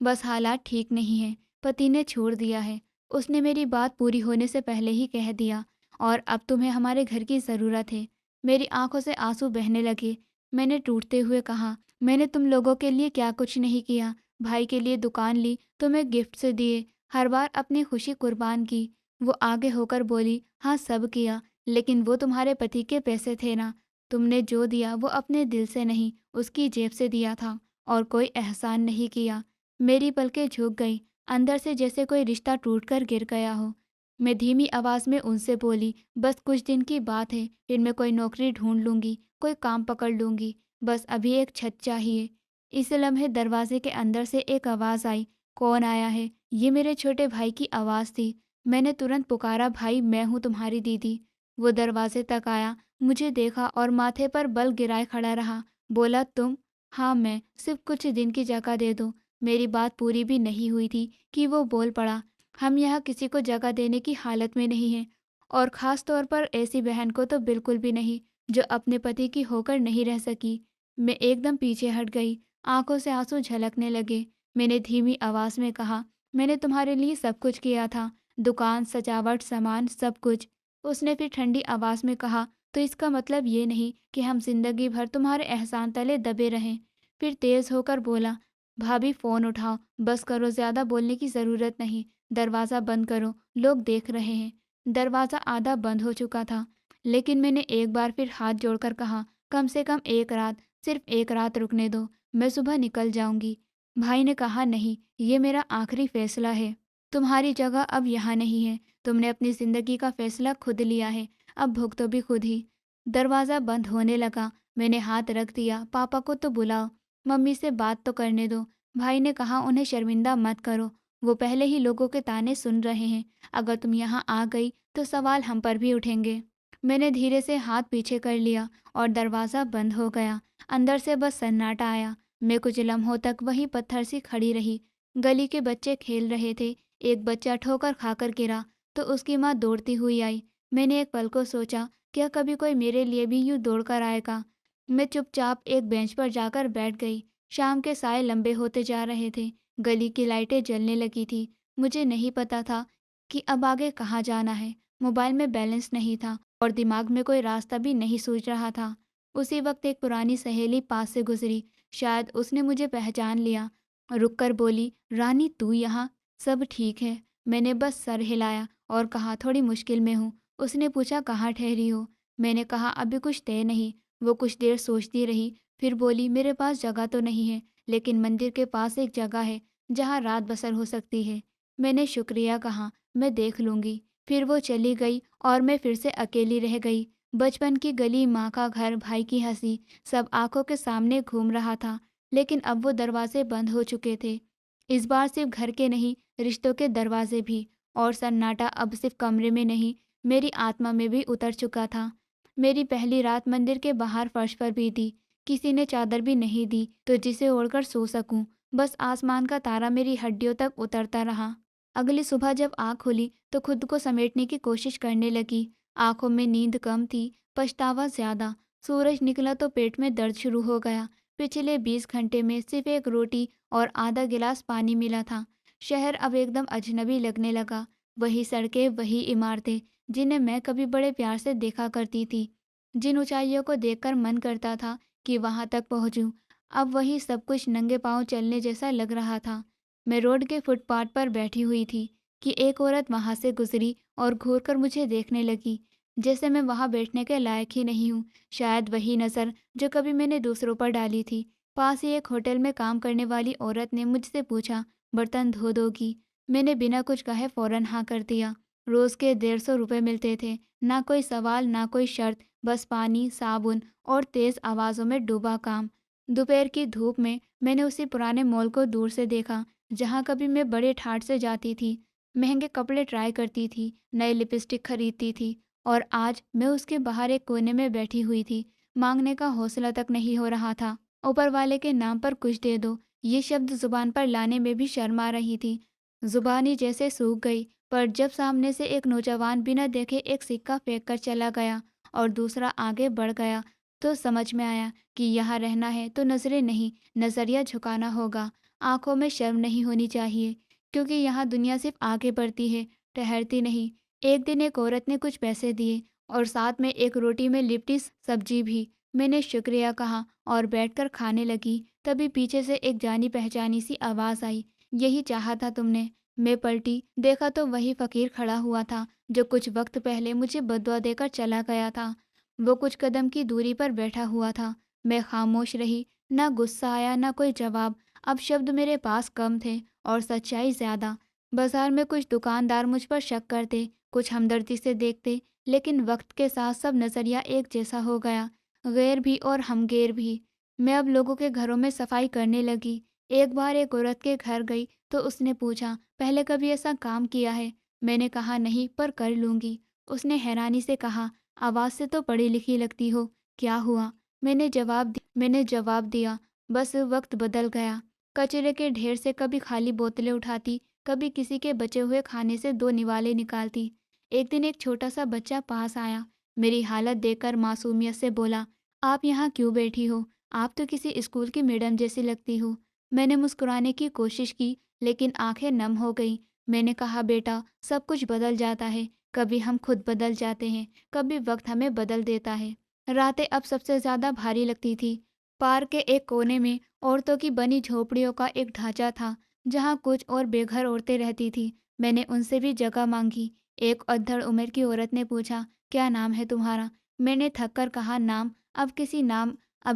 Speaker 1: बस हालात ठीक नहीं हैं, पति ने छोड़ दिया है। उसने मेरी बात पूरी होने से पहले ही कह दिया, और अब तुम्हें हमारे घर की ज़रूरत है। मेरी आंखों से आंसू बहने लगे। मैंने टूटते हुए कहा, मैंने तुम लोगों के लिए क्या कुछ नहीं किया। भाई के लिए दुकान ली, तुम्हें गिफ्ट से दिए, हर बार अपनी खुशी कुर्बान की। वो आगे होकर बोली, हाँ सब किया, लेकिन वो तुम्हारे पति के पैसे थे ना। तुमने जो दिया वो अपने दिल से नहीं, उसकी जेब से दिया था, और कोई एहसान नहीं किया। मेरी पलकें झुक गई, अंदर से जैसे कोई रिश्ता टूटकर गिर गया हो। मैं धीमी आवाज़ में उनसे बोली, बस कुछ दिन की बात है, फिर मैं कोई नौकरी ढूंढ लूँगी, कोई काम पकड़ लूँगी। बस अभी एक छत चाहिए। इस लम्हे दरवाजे के अंदर से एक आवाज़ आई, कौन आया है? ये मेरे छोटे भाई की आवाज़ थी। मैंने तुरंत पुकारा, भाई मैं हूँ तुम्हारी दीदी। वो दरवाजे तक आया, मुझे देखा और माथे पर बल गिराए खड़ा रहा। बोला, तुम? हाँ मैं, सिर्फ कुछ दिन की जगह दे दो। मेरी बात पूरी भी नहीं हुई थी कि वो बोल पड़ा, हम यहाँ किसी को जगह देने की हालत में नहीं हैं, और ख़ास तौर पर ऐसी बहन को तो बिल्कुल भी नहीं जो अपने पति की होकर नहीं रह सकी। मैं एकदम पीछे हट गई, आंखों से आंसू झलकने लगे। मैंने धीमी आवाज़ में कहा, मैंने तुम्हारे लिए सब कुछ किया था, दुकान, सजावट, सामान, सब कुछ। उसने फिर ठंडी आवाज़ में कहा, तो इसका मतलब ये नहीं कि हम जिंदगी भर तुम्हारे एहसान तले दबे रहें। फिर तेज होकर बोला, भाभी फ़ोन उठाओ, बस करो, ज़्यादा बोलने की ज़रूरत नहीं, दरवाज़ा बंद करो, लोग देख रहे हैं। दरवाज़ा आधा बंद हो चुका था, लेकिन मैंने एक बार फिर हाथ जोड़कर कहा, कम से कम एक रात, सिर्फ एक रात रुकने दो, मैं सुबह निकल जाऊंगी। भाई ने कहा, नहीं, ये मेरा आखिरी फैसला है। तुम्हारी जगह अब यहाँ नहीं है। तुमने अपनी ज़िंदगी का फैसला खुद लिया है, अब भुगतो भी खुद ही। दरवाज़ा बंद होने लगा। मैंने हाथ रख दिया, पापा को तो बुलाओ, मम्मी से बात तो करने दो। भाई ने कहा, उन्हें शर्मिंदा मत करो, वो पहले ही लोगों के ताने सुन रहे हैं। अगर तुम यहाँ आ गई तो सवाल हम पर भी उठेंगे। मैंने धीरे से हाथ पीछे कर लिया और दरवाज़ा बंद हो गया। अंदर से बस सन्नाटा आया। मैं कुछ लम्हों तक वहीं पत्थर सी खड़ी रही। गली के बच्चे खेल रहे थे। एक बच्चा ठोकर खाकर गिरा तो उसकी माँ दौड़ती हुई आई। मैंने एक पल को सोचा, क्या कभी कोई मेरे लिए भी यूं दौड़कर आएगा? मैं चुपचाप एक बेंच पर जाकर बैठ गई। शाम के साए लंबे होते जा रहे थे, गली की लाइटें जलने लगी थी। मुझे नहीं पता था कि अब आगे कहाँ जाना है। मोबाइल में बैलेंस नहीं था और दिमाग में कोई रास्ता भी नहीं सूझ रहा था। उसी वक्त एक पुरानी सहेली पास से गुजरी। शायद उसने मुझे पहचान लिया। रुक कर बोली, रानी तू यहाँ? सब ठीक है। मैंने बस सर हिलाया और कहा, थोड़ी मुश्किल में हूँ। उसने पूछा, कहाँ ठहरी हो? मैंने कहा, अभी कुछ तय नहीं। वो कुछ देर सोचती रही, फिर बोली, मेरे पास जगह तो नहीं है, लेकिन मंदिर के पास एक जगह है जहाँ रात बसर हो सकती है। मैंने शुक्रिया कहा, मैं देख लूँगी। फिर वो चली गई और मैं फिर से अकेली रह गई। बचपन की गली, माँ का घर, भाई की हंसी, सब आंखों के सामने घूम रहा था, लेकिन अब वो दरवाजे बंद हो चुके थे। इस बार सिर्फ घर के नहीं, रिश्तों के दरवाजे भी। और सन्नाटा अब सिर्फ कमरे में नहीं, मेरी आत्मा में भी उतर चुका था। मेरी पहली रात मंदिर के बाहर फर्श पर बीती। किसी ने चादर भी नहीं दी तो जिसे ओढ़कर सो सकूं। बस आसमान का तारा मेरी हड्डियों तक उतरता रहा। अगली सुबह जब आँख खुली तो खुद को समेटने की कोशिश करने लगी। आंखों में नींद कम थी, पछतावा ज्यादा। सूरज निकला तो पेट में दर्द शुरू हो गया। पिछले 20 घंटे में सिर्फ एक रोटी और आधा गिलास पानी मिला था। शहर अब एकदम अजनबी लगने लगा। वही सड़कें, वही इमारतें जिन्हें मैं कभी बड़े प्यार से देखा करती थी, जिन ऊंचाइयों को देखकर मन करता था कि वहां तक पहुंचूं, अब वही सब कुछ नंगे पांव चलने जैसा लग रहा था। मैं रोड के फुटपाथ पर बैठी हुई थी कि एक औरत वहां से गुजरी और घूरकर मुझे देखने लगी, जैसे मैं वहां बैठने के लायक ही नहीं हूँ। शायद वही नज़र जो कभी मैंने दूसरों पर डाली थी। पास ही एक होटल में काम करने वाली औरत ने मुझसे पूछा, बर्तन धो दोगी? मैंने बिना कुछ कहे फौरन हाँ कर दिया। रोज़ के 150 रुपये मिलते थे। ना कोई सवाल, ना कोई शर्त, बस पानी, साबुन और तेज़ आवाज़ों में डूबा काम। दोपहर की धूप में मैंने उसी पुराने मॉल को दूर से देखा, जहाँ कभी मैं बड़े ठाठ से जाती थी, महंगे कपड़े ट्राई करती थी, नई लिपस्टिक खरीदती थी। और आज मैं उसके बाहर एक कोने में बैठी हुई थी। मांगने का हौसला तक नहीं हो रहा था। ऊपर वाले के नाम पर कुछ दे दो, ये शब्द जुबान पर लाने में भी शर्म आ रही थी। जुबानी जैसे सूख गई। पर जब सामने से एक नौजवान बिना देखे एक सिक्का फेंक कर चला गया और दूसरा आगे बढ़ गया, तो समझ में आया कि यहाँ रहना है तो नजरें नहीं, नजरिया झुकाना होगा। आंखों में शर्म नहीं होनी चाहिए, क्योंकि यहाँ दुनिया सिर्फ आगे बढ़ती है, ठहरती नहीं। एक दिन एक औरत ने कुछ पैसे दिए और साथ में एक रोटी में लिपटी सब्जी भी। मैंने शुक्रिया कहा और बैठकर खाने लगी। तभी पीछे से एक जानी पहचानी सी आवाज़ आई, यही चाहा था तुमने। मैं पलटी, देखा तो वही फकीर खड़ा हुआ था जो कुछ वक्त पहले मुझे बदुआ देकर चला गया था। वो कुछ कदम की दूरी पर बैठा हुआ था। मैं खामोश रही। ना गुस्सा आया, ना कोई जवाब। अब शब्द मेरे पास कम थे और सच्चाई ज्यादा। बाजार में कुछ दुकानदार मुझ पर शक करते, कुछ हमदर्दी से देखते, लेकिन वक्त के साथ सब नजरिया एक जैसा हो गया, गैर भी और हमगैर भी। मैं अब लोगों के घरों में सफाई करने लगी। एक बार एक औरत के घर गई तो उसने पूछा, पहले कभी ऐसा काम किया है? मैंने कहा नहीं, पर कर लूंगी। उसने हैरानी से कहा, आवाज़ से तो पढ़ी लिखी लगती हो, क्या हुआ? मैंने जवाब दिया, बस वक्त बदल गया। कचरे के ढेर से कभी खाली बोतलें उठाती, कभी किसी के बचे हुए खाने से दो निवाले निकालती। एक दिन एक छोटा सा बच्चा पास आया, मेरी हालत देखकर मासूमियत से बोला, आप यहाँ क्यों बैठी हो? आप तो किसी स्कूल की मैडम जैसी लगती हो। मैंने मुस्कुराने की कोशिश की, लेकिन आंखें नम हो गईं। मैंने कहा, बेटा, सब कुछ बदल जाता है। कभी हम खुद बदल जाते हैं, कभी वक्त हमें बदल देता है। रातें अब सबसे ज्यादा भारी लगती थी। पार्क के एक कोने में औरतों की बनी झोपड़ियों का एक ढांचा था, जहाँ कुछ और बेघर औरतें रहती थी। मैंने उनसे भी जगह मांगी। एक अधड़ उम्र की औरत ने पूछा, क्या नाम है तुम्हारा? मैंने थक कर कहा, नाम अब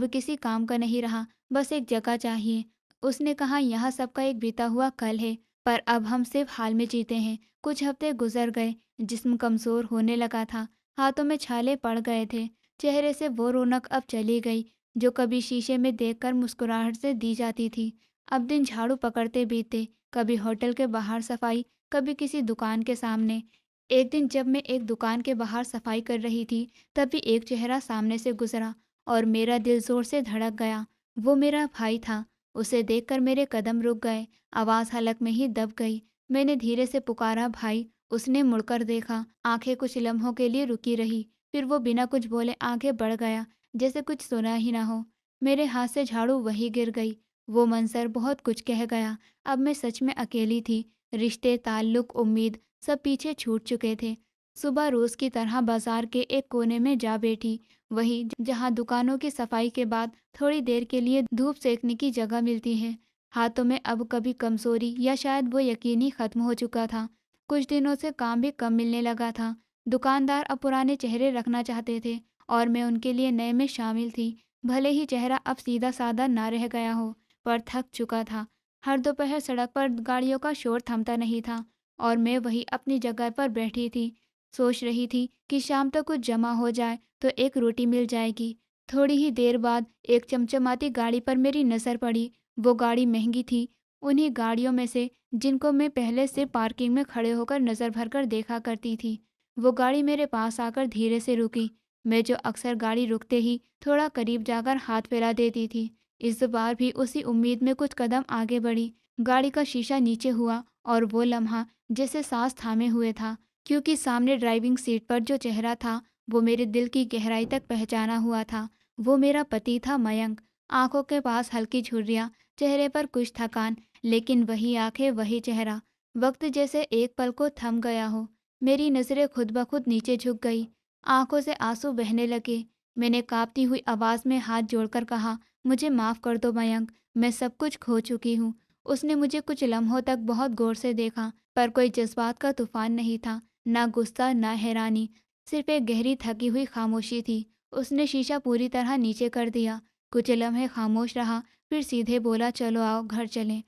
Speaker 1: किसी काम का नहीं रहा, बस एक जगह चाहिए। उसने कहा, यहाँ सबका एक बीता हुआ कल है, पर अब हम सिर्फ हाल में जीते हैं। कुछ हफ्ते गुजर गए, जिस्म कमजोर होने लगा था, हाथों में छाले पड़ गए थे, चेहरे से वो रौनक अब चली गई जो कभी शीशे में देखकर मुस्कुराहट से दी जाती थी। अब दिन झाड़ू पकड़ते बीते, कभी होटल के बाहर सफाई, कभी किसी दुकान के सामने। एक दिन जब मैं एक दुकान के बाहर सफाई कर रही थी, तभी एक चेहरा सामने से गुजरा और मेरा दिल जोर से धड़क गया। वो मेरा भाई था। उसे देखकर मेरे कदम रुक गए, आवाज़ हलक में ही दब गई। मैंने धीरे से पुकारा, भाई। उसने मुड़कर देखा, आंखें कुछ लम्हों के लिए रुकी रही, फिर वो बिना कुछ बोले आगे बढ़ गया, जैसे कुछ सुना ही ना हो। मेरे हाथ से झाड़ू वहीं गिर गई। वो मंजर बहुत कुछ कह गया। अब मैं सच में अकेली थी। रिश्ते, ताल्लुक, उम्मीद सब पीछे छूट चुके थे। सुबह रोज की तरह बाजार के एक कोने में जा बैठी, वही जहाँ दुकानों की सफाई के बाद थोड़ी देर के लिए धूप सेकने की जगह मिलती है। हाथों में अब कभी कमजोरी या शायद वो यकीन ही खत्म हो चुका था। कुछ दिनों से काम भी कम मिलने लगा था। दुकानदार अब पुराने चेहरे रखना चाहते थे और मैं उनके लिए नए में शामिल थी। भले ही चेहरा अब सीधा साधा ना रह गया हो, पर थक चुका था। हर दोपहर सड़क पर गाड़ियों का शोर थमता नहीं था और मैं वही अपनी जगह पर बैठी थी, सोच रही थी कि शाम तक कुछ जमा हो जाए तो एक रोटी मिल जाएगी। थोड़ी ही देर बाद एक चमचमाती गाड़ी पर मेरी नज़र पड़ी। वो गाड़ी महंगी थी, उन्हीं गाड़ियों में से जिनको मैं पहले से पार्किंग में खड़े होकर नज़र भरकर देखा करती थी। वो गाड़ी मेरे पास आकर धीरे से रुकी। मैं जो अक्सर गाड़ी रुकते ही थोड़ा करीब जाकर हाथ फैला देती थी, इस बार भी उसी उम्मीद में कुछ कदम आगे बढ़ी। गाड़ी का शीशा नीचे हुआ और वो लम्हा जैसे सांस थामे हुए था, क्योंकि सामने ड्राइविंग सीट पर जो चेहरा था वो मेरे दिल की गहराई तक पहचाना हुआ था। वो मेरा पति था, मयंक। आंखों के पास हल्की झुर्रियाँ, चेहरे पर कुछ थकान, लेकिन वही आंखें, वही चेहरा। वक्त जैसे एक पल को थम गया हो। मेरी नज़रें खुद ब खुद नीचे झुक गई, आंखों से आंसू बहने लगे। मैंने कांपती हुई आवाज़ में हाथ जोड़कर कहा, मुझे माफ़ कर दो मयंक, मैं सब कुछ खो चुकी हूँ। उसने मुझे कुछ लम्हों तक बहुत गौर से देखा, पर कोई जज्बात का तूफान नहीं था, ना गुस्सा ना हैरानी, सिर्फ एक गहरी थकी हुई खामोशी थी। उसने शीशा पूरी तरह नीचे कर दिया, कुछ लम्हे खामोश रहा, फिर सीधे बोला, चलो आओ घर चलें।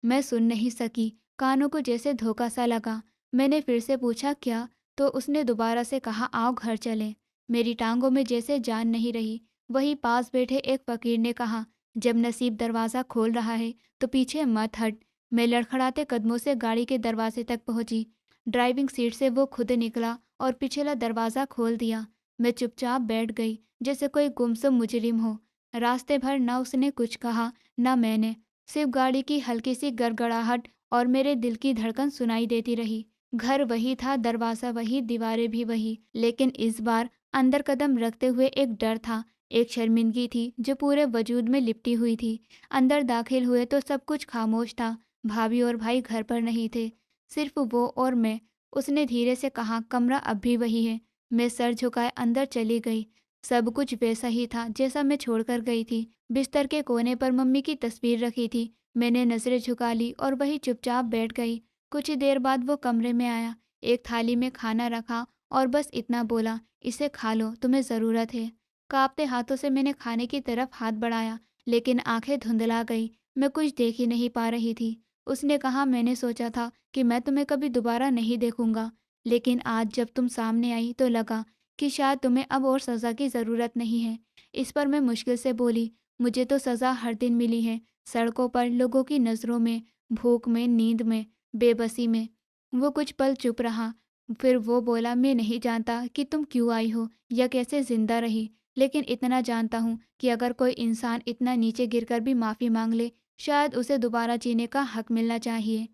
Speaker 1: मैं सुन नहीं सकी, कानों को जैसे धोखा सा लगा। मैंने फिर से पूछा, क्या? तो उसने दोबारा से कहा, आओ घर चलें। मेरी टांगों में जैसे जान नहीं रही। वही पास बैठे एक फकीर ने कहा, जब नसीब दरवाज़ा खोल रहा है तो पीछे मत हट। मैं लड़खड़ाते कदमों से गाड़ी के दरवाजे तक पहुंची। ड्राइविंग सीट से वो खुद निकला और पिछला दरवाज़ा खोल दिया। मैं चुपचाप बैठ गई, जैसे कोई गुमसुम मुजरिम हो। रास्ते भर न उसने कुछ कहा, न मैंने। सिर्फ गाड़ी की हल्की सी गड़गड़ाहट और मेरे दिल की धड़कन सुनाई देती रही। घर वही था, दरवाज़ा वही, दीवारें भी वही, लेकिन इस बार अंदर कदम रखते हुए एक डर था, एक शर्मिंदगी थी जो पूरे वजूद में लिपटी हुई थी। अंदर दाखिल हुए तो सब कुछ खामोश था। भाभी और भाई घर पर नहीं थे, सिर्फ वो और मैं। उसने धीरे से कहा, कमरा अब भी वही है। मैं सर झुकाए अंदर चली गई। सब कुछ वैसा ही था जैसा मैं छोड़कर गई थी। बिस्तर के कोने पर मम्मी की तस्वीर रखी थी। मैंने नज़रें झुका ली और वही चुपचाप बैठ गई। कुछ ही देर बाद वो कमरे में आया, एक थाली में खाना रखा और बस इतना बोला, इसे खा लो, तुम्हें ज़रूरत है। कांपते हाथों से मैंने खाने की तरफ हाथ बढ़ाया, लेकिन आंखें धुंधला गई, मैं कुछ देख ही नहीं पा रही थी। उसने कहा, मैंने सोचा था कि मैं तुम्हें कभी दोबारा नहीं देखूंगा, लेकिन आज जब तुम सामने आई तो लगा कि शायद तुम्हें अब और सज़ा की ज़रूरत नहीं है। इस पर मैं मुश्किल से बोली, मुझे तो सज़ा हर दिन मिली है, सड़कों पर, लोगों की नज़रों में, भूख में, नींद में, बेबसी में। वो कुछ पल चुप रहा, फिर वो बोला, मैं नहीं जानता कि तुम क्यों आई हो या कैसे ज़िंदा रही, लेकिन इतना जानता हूँ कि अगर कोई इंसान इतना नीचे गिरकर भी माफ़ी मांग ले, शायद उसे दोबारा जीने का हक मिलना चाहिए।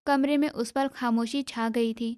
Speaker 1: कमरे में उस पर खामोशी छा गई थी।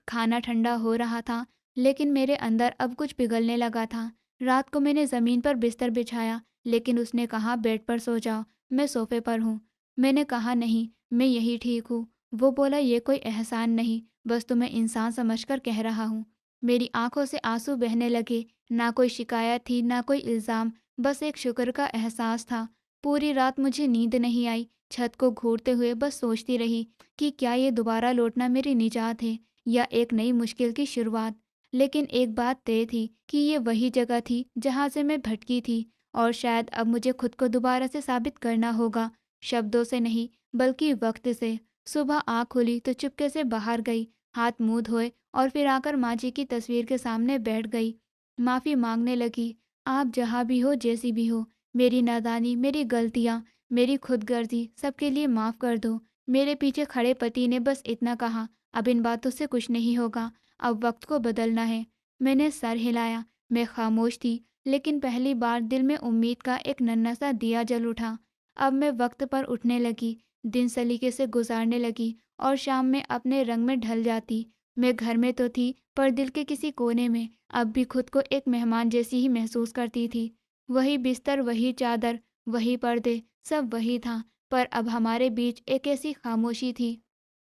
Speaker 1: खाना ठंडा हो रहा था, लेकिन मेरे अंदर अब कुछ पिघलने लगा था। रात को मैंने ज़मीन पर बिस्तर बिछाया, लेकिन उसने कहा, बेड पर सो जाओ, मैं सोफे पर हूँ। मैंने कहा, नहीं, मैं यही ठीक हूँ। वो बोला, ये कोई एहसान नहीं, बस तुम्हें इंसान समझकर कह रहा हूँ। मेरी आंखों से आंसू बहने लगे। ना कोई शिकायत थी, ना कोई इल्ज़ाम, बस एक शुक्र का एहसास था। पूरी रात मुझे नींद नहीं आई। छत को घूरते हुए बस सोचती रही कि क्या ये दोबारा लौटना मेरी निजात है या एक नई मुश्किल की शुरुआत। लेकिन एक बात तय थी कि ये वही जगह थी जहाँ से मैं भटकी थी, और शायद अब मुझे खुद को दोबारा से साबित करना होगा, शब्दों से नहीं, बल्कि वक्त से। सुबह आँख खुली तो चुपके से बाहर गई, हाथ मुंह धोए और फिर आकर माँ जी की तस्वीर के सामने बैठ गई। माफ़ी मांगने लगी, आप जहाँ भी हो, जैसी भी हो, मेरी नादानी, मेरी गलतियाँ, मेरी खुदगर्जी, सबके लिए माफ़ कर दो। मेरे पीछे खड़े पति ने बस इतना कहा, अब इन बातों से कुछ नहीं होगा, अब वक्त को बदलना है। मैंने सर हिलाया। मैं खामोश थी, लेकिन पहली बार दिल में उम्मीद का एक नन्हा सा दिया जल उठा। अब मैं वक्त पर उठने लगी, दिन सलीके से गुजारने लगी और शाम में अपने रंग में ढल जाती। मैं घर में तो थी, पर दिल के किसी कोने में अब भी खुद को एक मेहमान जैसी ही महसूस करती थी। वही बिस्तर, वही चादर, वही पर्दे, सब वही था, पर अब हमारे बीच एक ऐसी खामोशी थी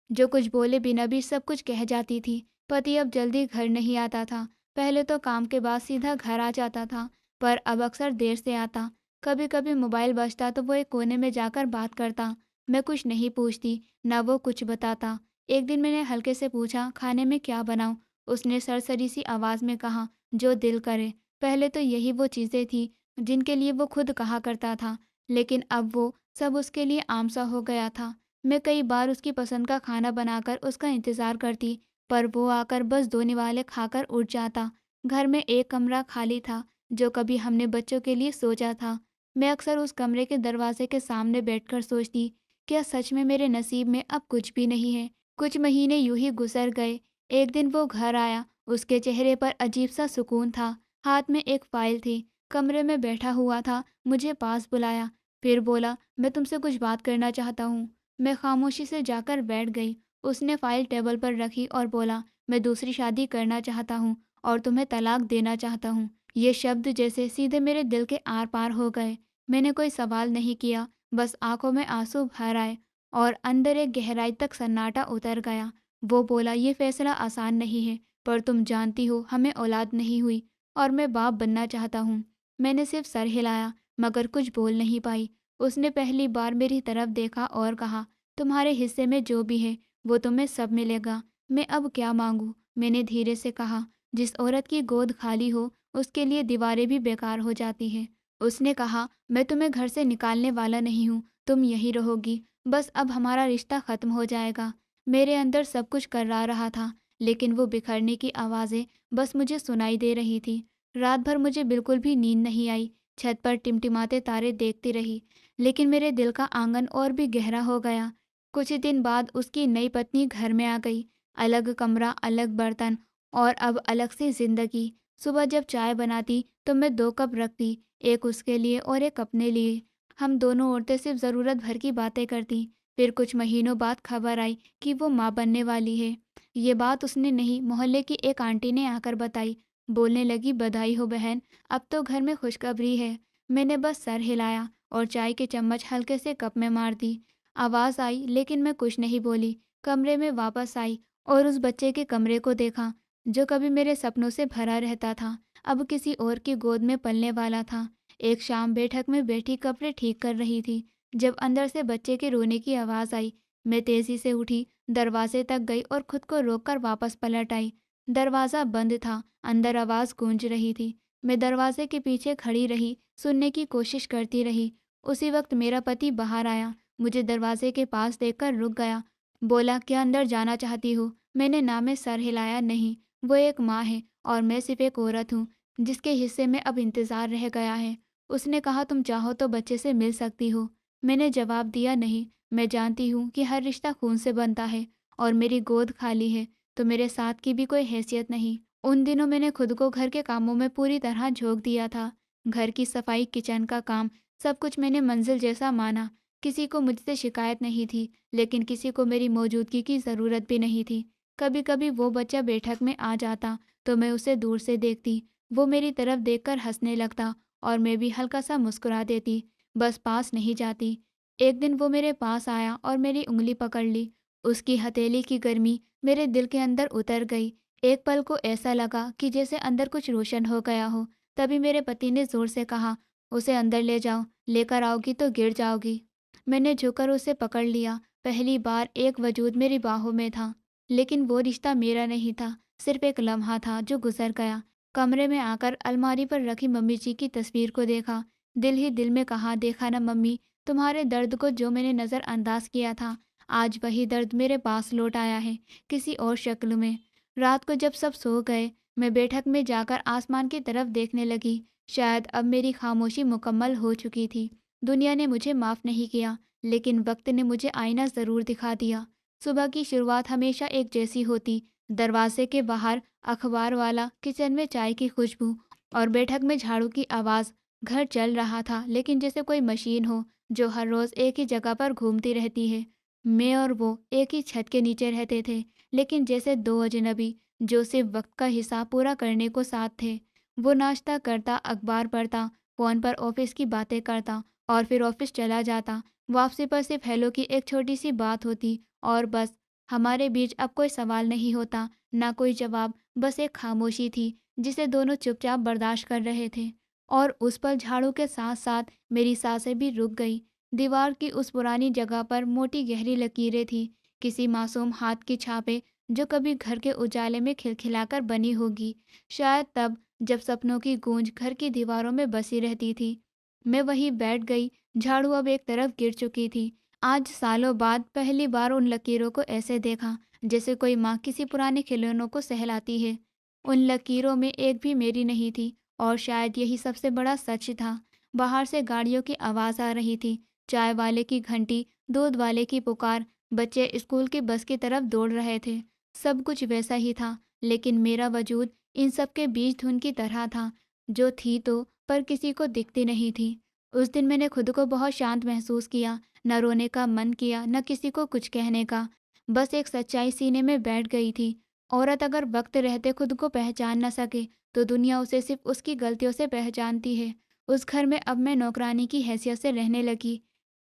Speaker 1: जो कुछ बोले बिना भी सब कुछ कह जाती थी। पति अब जल्दी घर नहीं आता था। पहले तो काम के बाद सीधा घर आ जाता था, पर अब अक्सर देर से आता। कभी कभी मोबाइल बजता तो वो एक कोने में जाकर बात करता। मैं कुछ नहीं पूछती, ना वो कुछ बताता। एक दिन मैंने हल्के से पूछा, खाने में क्या बनाऊं? उसने सरसरी सी आवाज़ में कहा, जो दिल करे। पहले तो यही वो चीज़ें थी जिनके लिए वो खुद कहा करता था, लेकिन अब वो सब उसके लिए आम सा हो गया था। मैं कई बार उसकी पसंद का खाना बनाकर उसका इंतज़ार करती, पर वो आकर बस 2 निवाले खाकर उठ जाता। घर में एक कमरा खाली था, जो कभी हमने बच्चों के लिए सोचा था। मैं अक्सर उस कमरे के दरवाजे के सामने बैठकर सोचती, क्या सच में मेरे नसीब में अब कुछ भी नहीं है? कुछ महीने यूं ही गुजर गए। एक दिन वो घर आया, उसके चेहरे पर अजीब सा सुकून था। हाथ में एक फ़ाइल थी, कमरे में बैठा हुआ था, मुझे पास बुलाया, फिर बोला, मैं तुमसे कुछ बात करना चाहता हूँ। मैं खामोशी से जाकर बैठ गई। उसने फाइल टेबल पर रखी और बोला, मैं दूसरी शादी करना चाहता हूँ और तुम्हें तलाक देना चाहता हूँ। ये शब्द जैसे सीधे मेरे दिल के आर पार हो गए। मैंने कोई सवाल नहीं किया, बस आंखों में आंसू भर आए और अंदर एक गहराई तक सन्नाटा उतर गया। वो बोला, ये फैसला आसान नहीं है, पर तुम जानती हो हमें औलाद नहीं हुई और मैं बाप बनना चाहता हूँ। मैंने सिर्फ सर हिलाया, मगर कुछ बोल नहीं पाई। उसने पहली बार मेरी तरफ देखा और कहा, तुम्हारे हिस्से में जो भी है वो तुम्हें सब मिलेगा। मैं अब क्या मांगू? मैंने धीरे से कहा। जिस औरत की गोद खाली हो उसके लिए दीवारें भी बेकार हो जाती हैं। उसने कहा, मैं तुम्हें घर से निकालने वाला नहीं हूँ, तुम यहीं रहोगी, बस अब हमारा रिश्ता खत्म हो जाएगा। मेरे अंदर सब कुछ कर्रा रहा था, लेकिन वो बिखरने की आवाज़ें बस मुझे सुनाई दे रही थी। रात भर मुझे बिल्कुल भी नींद नहीं आई। छत पर टिमटिमाते तारे देखती रही, लेकिन मेरे दिल का आंगन और भी गहरा हो गया। कुछ ही दिन बाद उसकी नई पत्नी घर में आ गई। अलग कमरा, अलग बर्तन और अब अलग सी जिंदगी। सुबह जब चाय बनाती तो मैं 2 कप रखती, एक उसके लिए और एक अपने लिए। हम दोनों औरतें सिर्फ ज़रूरत भर की बातें करती। फिर कुछ महीनों बाद खबर आई कि वो माँ बनने वाली है। ये बात उसने नहीं, मोहल्ले की एक आंटी ने आकर बताई। बोलने लगी, बधाई हो बहन, अब तो घर में खुशखबरी है। मैंने बस सर हिलाया और चाय के चम्मच हल्के से कप में मार दी। आवाज़ आई, लेकिन मैं कुछ नहीं बोली। कमरे में वापस आई और उस बच्चे के कमरे को देखा जो कभी मेरे सपनों से भरा रहता था, अब किसी और की गोद में पलने वाला था। एक शाम बैठक में बैठी कपड़े ठीक कर रही थी, जब अंदर से बच्चे के रोने की आवाज़ आई। मैं तेज़ी से उठी, दरवाजे तक गई और खुद को रोककर वापस पलट आई। दरवाज़ा बंद था, अंदर आवाज़ गूंज रही थी। मैं दरवाजे के पीछे खड़ी रही, सुनने की कोशिश करती रही। उसी वक्त मेरा पति बाहर आया, मुझे दरवाजे के पास देखकर रुक गया। बोला, क्या अंदर जाना चाहती हो? मैंने ना में सर हिलाया। नहीं, वो एक माँ है और मैं सिर्फ एक औरत हूँ जिसके हिस्से में अब इंतज़ार रह गया है। उसने कहा, तुम चाहो तो बच्चे से मिल सकती हो। मैंने जवाब दिया, नहीं, मैं जानती हूँ कि हर रिश्ता खून से बनता है और मेरी गोद खाली है तो मेरे साथ की भी कोई हैसियत नहीं। उन दिनों मैंने खुद को घर के कामों में पूरी तरह झोंक दिया था। घर की सफाई, किचन का काम, सब कुछ मैंने मंजिल जैसा माना। किसी को मुझसे शिकायत नहीं थी, लेकिन किसी को मेरी मौजूदगी की ज़रूरत भी नहीं थी। कभी कभी वो बच्चा बैठक में आ जाता तो मैं उसे दूर से देखती। वो मेरी तरफ देखकर हंसने लगता और मैं भी हल्का सा मुस्कुरा देती, बस पास नहीं जाती। एक दिन वो मेरे पास आया और मेरी उंगली पकड़ ली। उसकी हथेली की गर्मी मेरे दिल के अंदर उतर गई। एक पल को ऐसा लगा कि जैसे अंदर कुछ रोशन हो गया हो। तभी मेरे पति ने जोर से कहा, उसे अंदर ले जाओ, लेकर आओगी तो गिर जाओगी। मैंने झुककर उसे पकड़ लिया। पहली बार एक वजूद मेरी बाहों में था, लेकिन वो रिश्ता मेरा नहीं था, सिर्फ एक लम्हा था जो गुजर गया। कमरे में आकर अलमारी पर रखी मम्मी जी की तस्वीर को देखा। दिल ही दिल में कहा, देखा ना मम्मी, तुम्हारे दर्द को जो मैंने नज़रअंदाज किया था, आज वही दर्द मेरे पास लौट आया है, किसी और शक्ल में। रात को जब सब सो गए, मैं बैठक में जाकर आसमान की तरफ देखने लगी। शायद अब मेरी खामोशी मुकम्मल हो चुकी थी। दुनिया ने मुझे माफ़ नहीं किया, लेकिन वक्त ने मुझे आईना ज़रूर दिखा दिया। सुबह की शुरुआत हमेशा एक जैसी होती, दरवाजे के बाहर अखबार वाला, किचन में चाय की खुशबू और बैठक में झाड़ू की आवाज़। घर चल रहा था, लेकिन जैसे कोई मशीन हो जो हर रोज़ एक ही जगह पर घूमती रहती है। मैं और वो एक ही छत के नीचे रहते थे, लेकिन जैसे दो अजनबी जो सिर्फ वक्त का हिसाब पूरा करने को साथ थे। वो नाश्ता करता, अखबार पढ़ता, फ़ोन पर ऑफिस की बातें करता और फिर ऑफिस चला जाता। वापसी पर सिर्फ हेलो की एक छोटी सी बात होती और बस। हमारे बीच अब कोई सवाल नहीं होता, ना कोई जवाब, बस एक खामोशी थी जिसे दोनों चुपचाप बर्दाश्त कर रहे थे। और उस पर झाड़ू के साथ साथ मेरी सांसें भी रुक गई। दीवार की उस पुरानी जगह पर मोटी गहरी लकीरें थी, किसी मासूम हाथ की छापें जो कभी घर के उजाले में खिलखिलाकर बनी होगी। शायद तब, जब सपनों की गूंज घर की दीवारों में बसी रहती थी। मैं वहीं बैठ गई। झाड़ू अब एक तरफ गिर चुकी थी। आज सालों बाद पहली बार उन लकीरों को ऐसे देखा, जैसे कोई माँ किसी पुराने खिलौनों को सहलाती है। उन लकीरों में एक भी मेरी नहीं थी और शायद यही सबसे बड़ा सच था। बाहर से गाड़ियों की आवाज़ आ रही थी, चाय वाले की घंटी, दूध वाले की पुकार, बच्चे स्कूल की बस की तरफ दौड़ रहे थे। सब कुछ वैसा ही था, लेकिन मेरा वजूद इन सब के बीच धुन की तरह था, जो थी तो पर किसी को दिखती नहीं थी। उस दिन मैंने खुद को बहुत शांत महसूस किया, न रोने का मन किया, न किसी को कुछ कहने का। बस एक सच्चाई सीने में बैठ गई थी। औरत अगर वक्त रहते खुद को पहचान न सके, तो दुनिया उसे सिर्फ उसकी गलतियों से पहचानती है। उस घर में अब मैं नौकरानी की हैसियत से रहने लगी।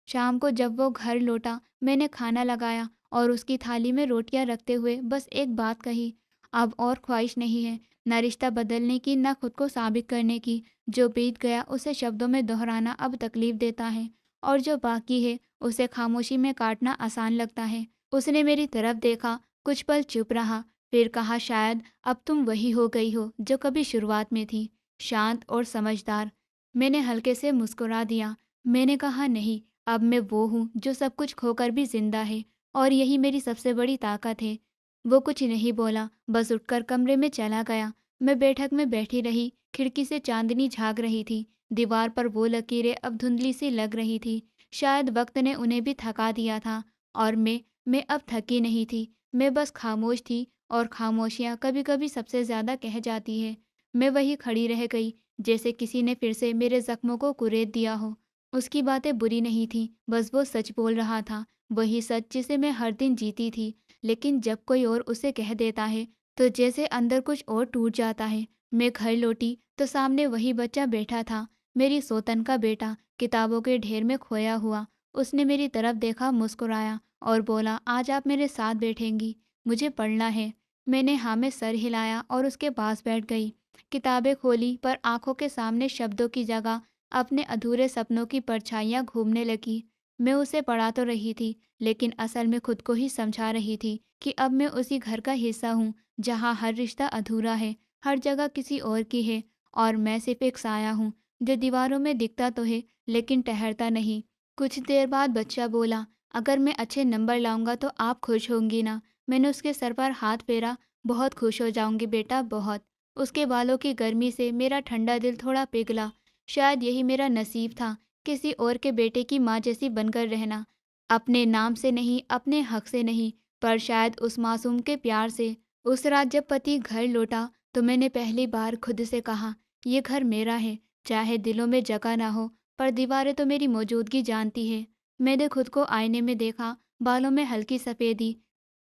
Speaker 1: शाम को जब वो घर लौटा, मैंने खाना लगाया और उसकी थाली में रोटियां रखते हुए बस एक बात कही, अब और ख्वाहिश नहीं है, ना रिश्ता बदलने की, ना खुद को साबित करने की। जो बीत गया उसे शब्दों में दोहराना अब तकलीफ देता है, और जो बाकी है उसे खामोशी में काटना आसान लगता है। उसने मेरी तरफ देखा, कुछ पल चुप रहा, फिर कहा, शायद अब तुम वही हो गई हो जो कभी शुरुआत में थी, शांत और समझदार। मैंने हल्के से मुस्कुरा दिया। मैंने कहा, नहीं, अब मैं वो हूँ जो सब कुछ खोकर भी जिंदा है, और यही मेरी सबसे बड़ी ताकत है। वो कुछ नहीं बोला, बस उठकर कमरे में चला गया। मैं बैठक में बैठी रही, खिड़की से चांदनी झांक रही थी। दीवार पर वो लकीरें अब धुंधली सी लग रही थी, शायद वक्त ने उन्हें भी थका दिया था। और मैं अब थकी नहीं थी, मैं बस खामोश थी, और खामोशियाँ कभी कभी सबसे ज़्यादा कह जाती है। मैं वही खड़ी रह गई, जैसे किसी ने फिर से मेरे जख्मों को कुरेद दिया हो। उसकी बातें बुरी नहीं थीं, बस वो सच बोल रहा था, वही सच जिसे मैं हर दिन जीती थी। लेकिन जब कोई और उसे कह देता है, तो जैसे अंदर कुछ और टूट जाता है। मैं घर लौटी तो सामने वही बच्चा बैठा था, मेरी सौतन का बेटा, किताबों के ढेर में खोया हुआ। उसने मेरी तरफ देखा, मुस्कुराया और बोला, आज आप मेरे साथ बैठेंगी, मुझे पढ़ना है। मैंने हाँ में सर हिलाया और उसके पास बैठ गई। किताबें खोली, पर आंखों के सामने शब्दों की जगह अपने अधूरे सपनों की परछाइयाँ घूमने लगी। मैं उसे पढ़ा तो रही थी, लेकिन असल में खुद को ही समझा रही थी कि अब मैं उसी घर का हिस्सा हूँ जहाँ हर रिश्ता अधूरा है, हर जगह किसी और की है, और मैं सिर्फ एक साया हूँ जो दीवारों में दिखता तो है लेकिन ठहरता नहीं। कुछ देर बाद बच्चा बोला, अगर मैं अच्छे नंबर लाऊंगा तो आप खुश होंगी ना? मैंने उसके सर पर हाथ फेरा। बहुत खुश हो जाऊंगी बेटा, बहुत। उसके बालों की गर्मी से मेरा ठंडा दिल थोड़ा पिघला। शायद यही मेरा नसीब था, किसी और के बेटे की माँ जैसी बनकर रहना। अपने नाम से नहीं, अपने हक से नहीं, पर शायद उस मासूम के प्यार से। उस रात जब पति घर लौटा, तो मैंने पहली बार खुद से कहा, ये घर मेरा है, चाहे दिलों में जगह ना हो, पर दीवारें तो मेरी मौजूदगी जानती है। मैंने खुद को आईने में देखा, बालों में हल्की सफ़ेदी,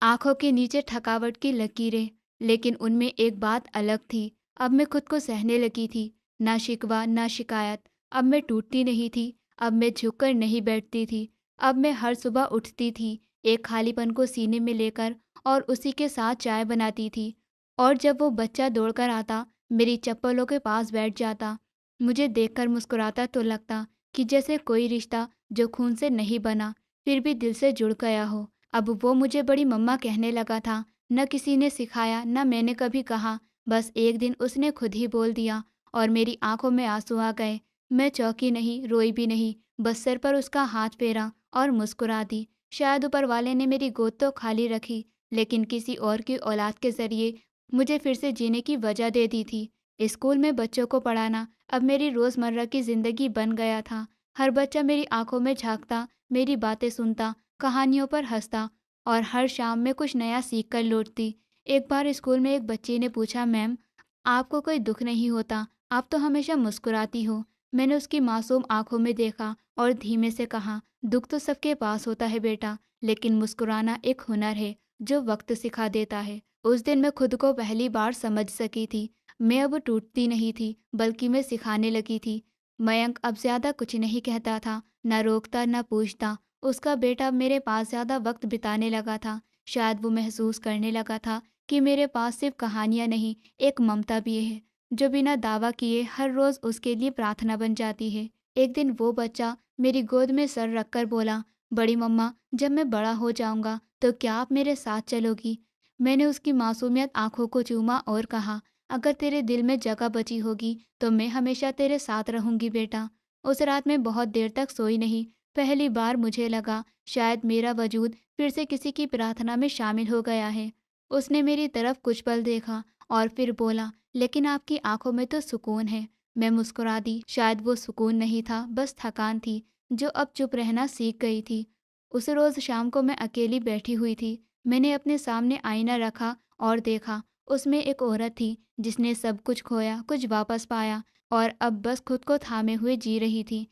Speaker 1: आंखों के नीचे थकावट की लकीरें, लेकिन उनमें एक बात अलग थी। अब मैं खुद को सहने लगी थी, ना शिकवा ना शिकायत। अब मैं टूटती नहीं थी, अब मैं झुककर नहीं बैठती थी। अब मैं हर सुबह उठती थी, एक खालीपन को सीने में लेकर, और उसी के साथ चाय बनाती थी। और जब वो बच्चा दौड़कर आता, मेरी चप्पलों के पास बैठ जाता, मुझे देखकर मुस्कुराता, तो लगता कि जैसे कोई रिश्ता जो खून से नहीं बना, फिर भी दिल से जुड़ गया हो। अब वो मुझे बड़ी मम्मा कहने लगा था। न किसी ने सिखाया, न मैंने कभी कहा, बस एक दिन उसने खुद ही बोल दिया, और मेरी आंखों में आंसू आ गए। मैं चौंकी नहीं, रोई भी नहीं, बस सिर पर उसका हाथ फेरा और मुस्कुरा दी। शायद ऊपर वाले ने मेरी गोद तो खाली रखी, लेकिन किसी और की औलाद के जरिए मुझे फिर से जीने की वजह दे दी थी। स्कूल में बच्चों को पढ़ाना अब मेरी रोज़मर्रा की ज़िंदगी बन गया था। हर बच्चा मेरी आंखों में झांकता, मेरी बातें सुनता, कहानियों पर हंसता, और हर शाम में कुछ नया सीख कर लौटती। एक बार स्कूल में एक बच्ची ने पूछा, मैम, आपको कोई दुख नहीं होता, आप तो हमेशा मुस्कुराती हो। मैंने उसकी मासूम आंखों में देखा और धीमे से कहा, दुख तो सबके पास होता है बेटा, लेकिन मुस्कुराना एक हुनर है जो वक्त सिखा देता है। उस दिन मैं खुद को पहली बार समझ सकी थी। मैं अब टूटती नहीं थी, बल्कि मैं सिखाने लगी थी। मयंक अब ज्यादा कुछ नहीं कहता था, न रोकता न पूछता। उसका बेटा मेरे पास ज़्यादा वक्त बिताने लगा था। शायद वो महसूस करने लगा था कि मेरे पास सिर्फ कहानियाँ नहीं, एक ममता भी है, जो बिना दावा किए हर रोज़ उसके लिए प्रार्थना बन जाती है। एक दिन वो बच्चा मेरी गोद में सर रखकर बोला, बड़ी मम्मा, जब मैं बड़ा हो जाऊंगा तो क्या आप मेरे साथ चलोगी? मैंने उसकी मासूमियत आंखों को चूमा और कहा, अगर तेरे दिल में जगह बची होगी तो मैं हमेशा तेरे साथ रहूंगी बेटा। उस रात मैं बहुत देर तक सोई नहीं। पहली बार मुझे लगा शायद मेरा वजूद फिर से किसी की प्रार्थना में शामिल हो गया है। उसने मेरी तरफ कुछ पल देखा और फिर बोला, लेकिन आपकी आंखों में तो सुकून है। मैं मुस्कुरा दी। शायद वो सुकून नहीं था, बस थकान थी जो अब चुप रहना सीख गई थी। उस रोज़ शाम को मैं अकेली बैठी हुई थी। मैंने अपने सामने आईना रखा और देखा, उसमें एक औरत थी जिसने सब कुछ खोया, कुछ वापस पाया, और अब बस खुद को थामे हुए जी रही थी।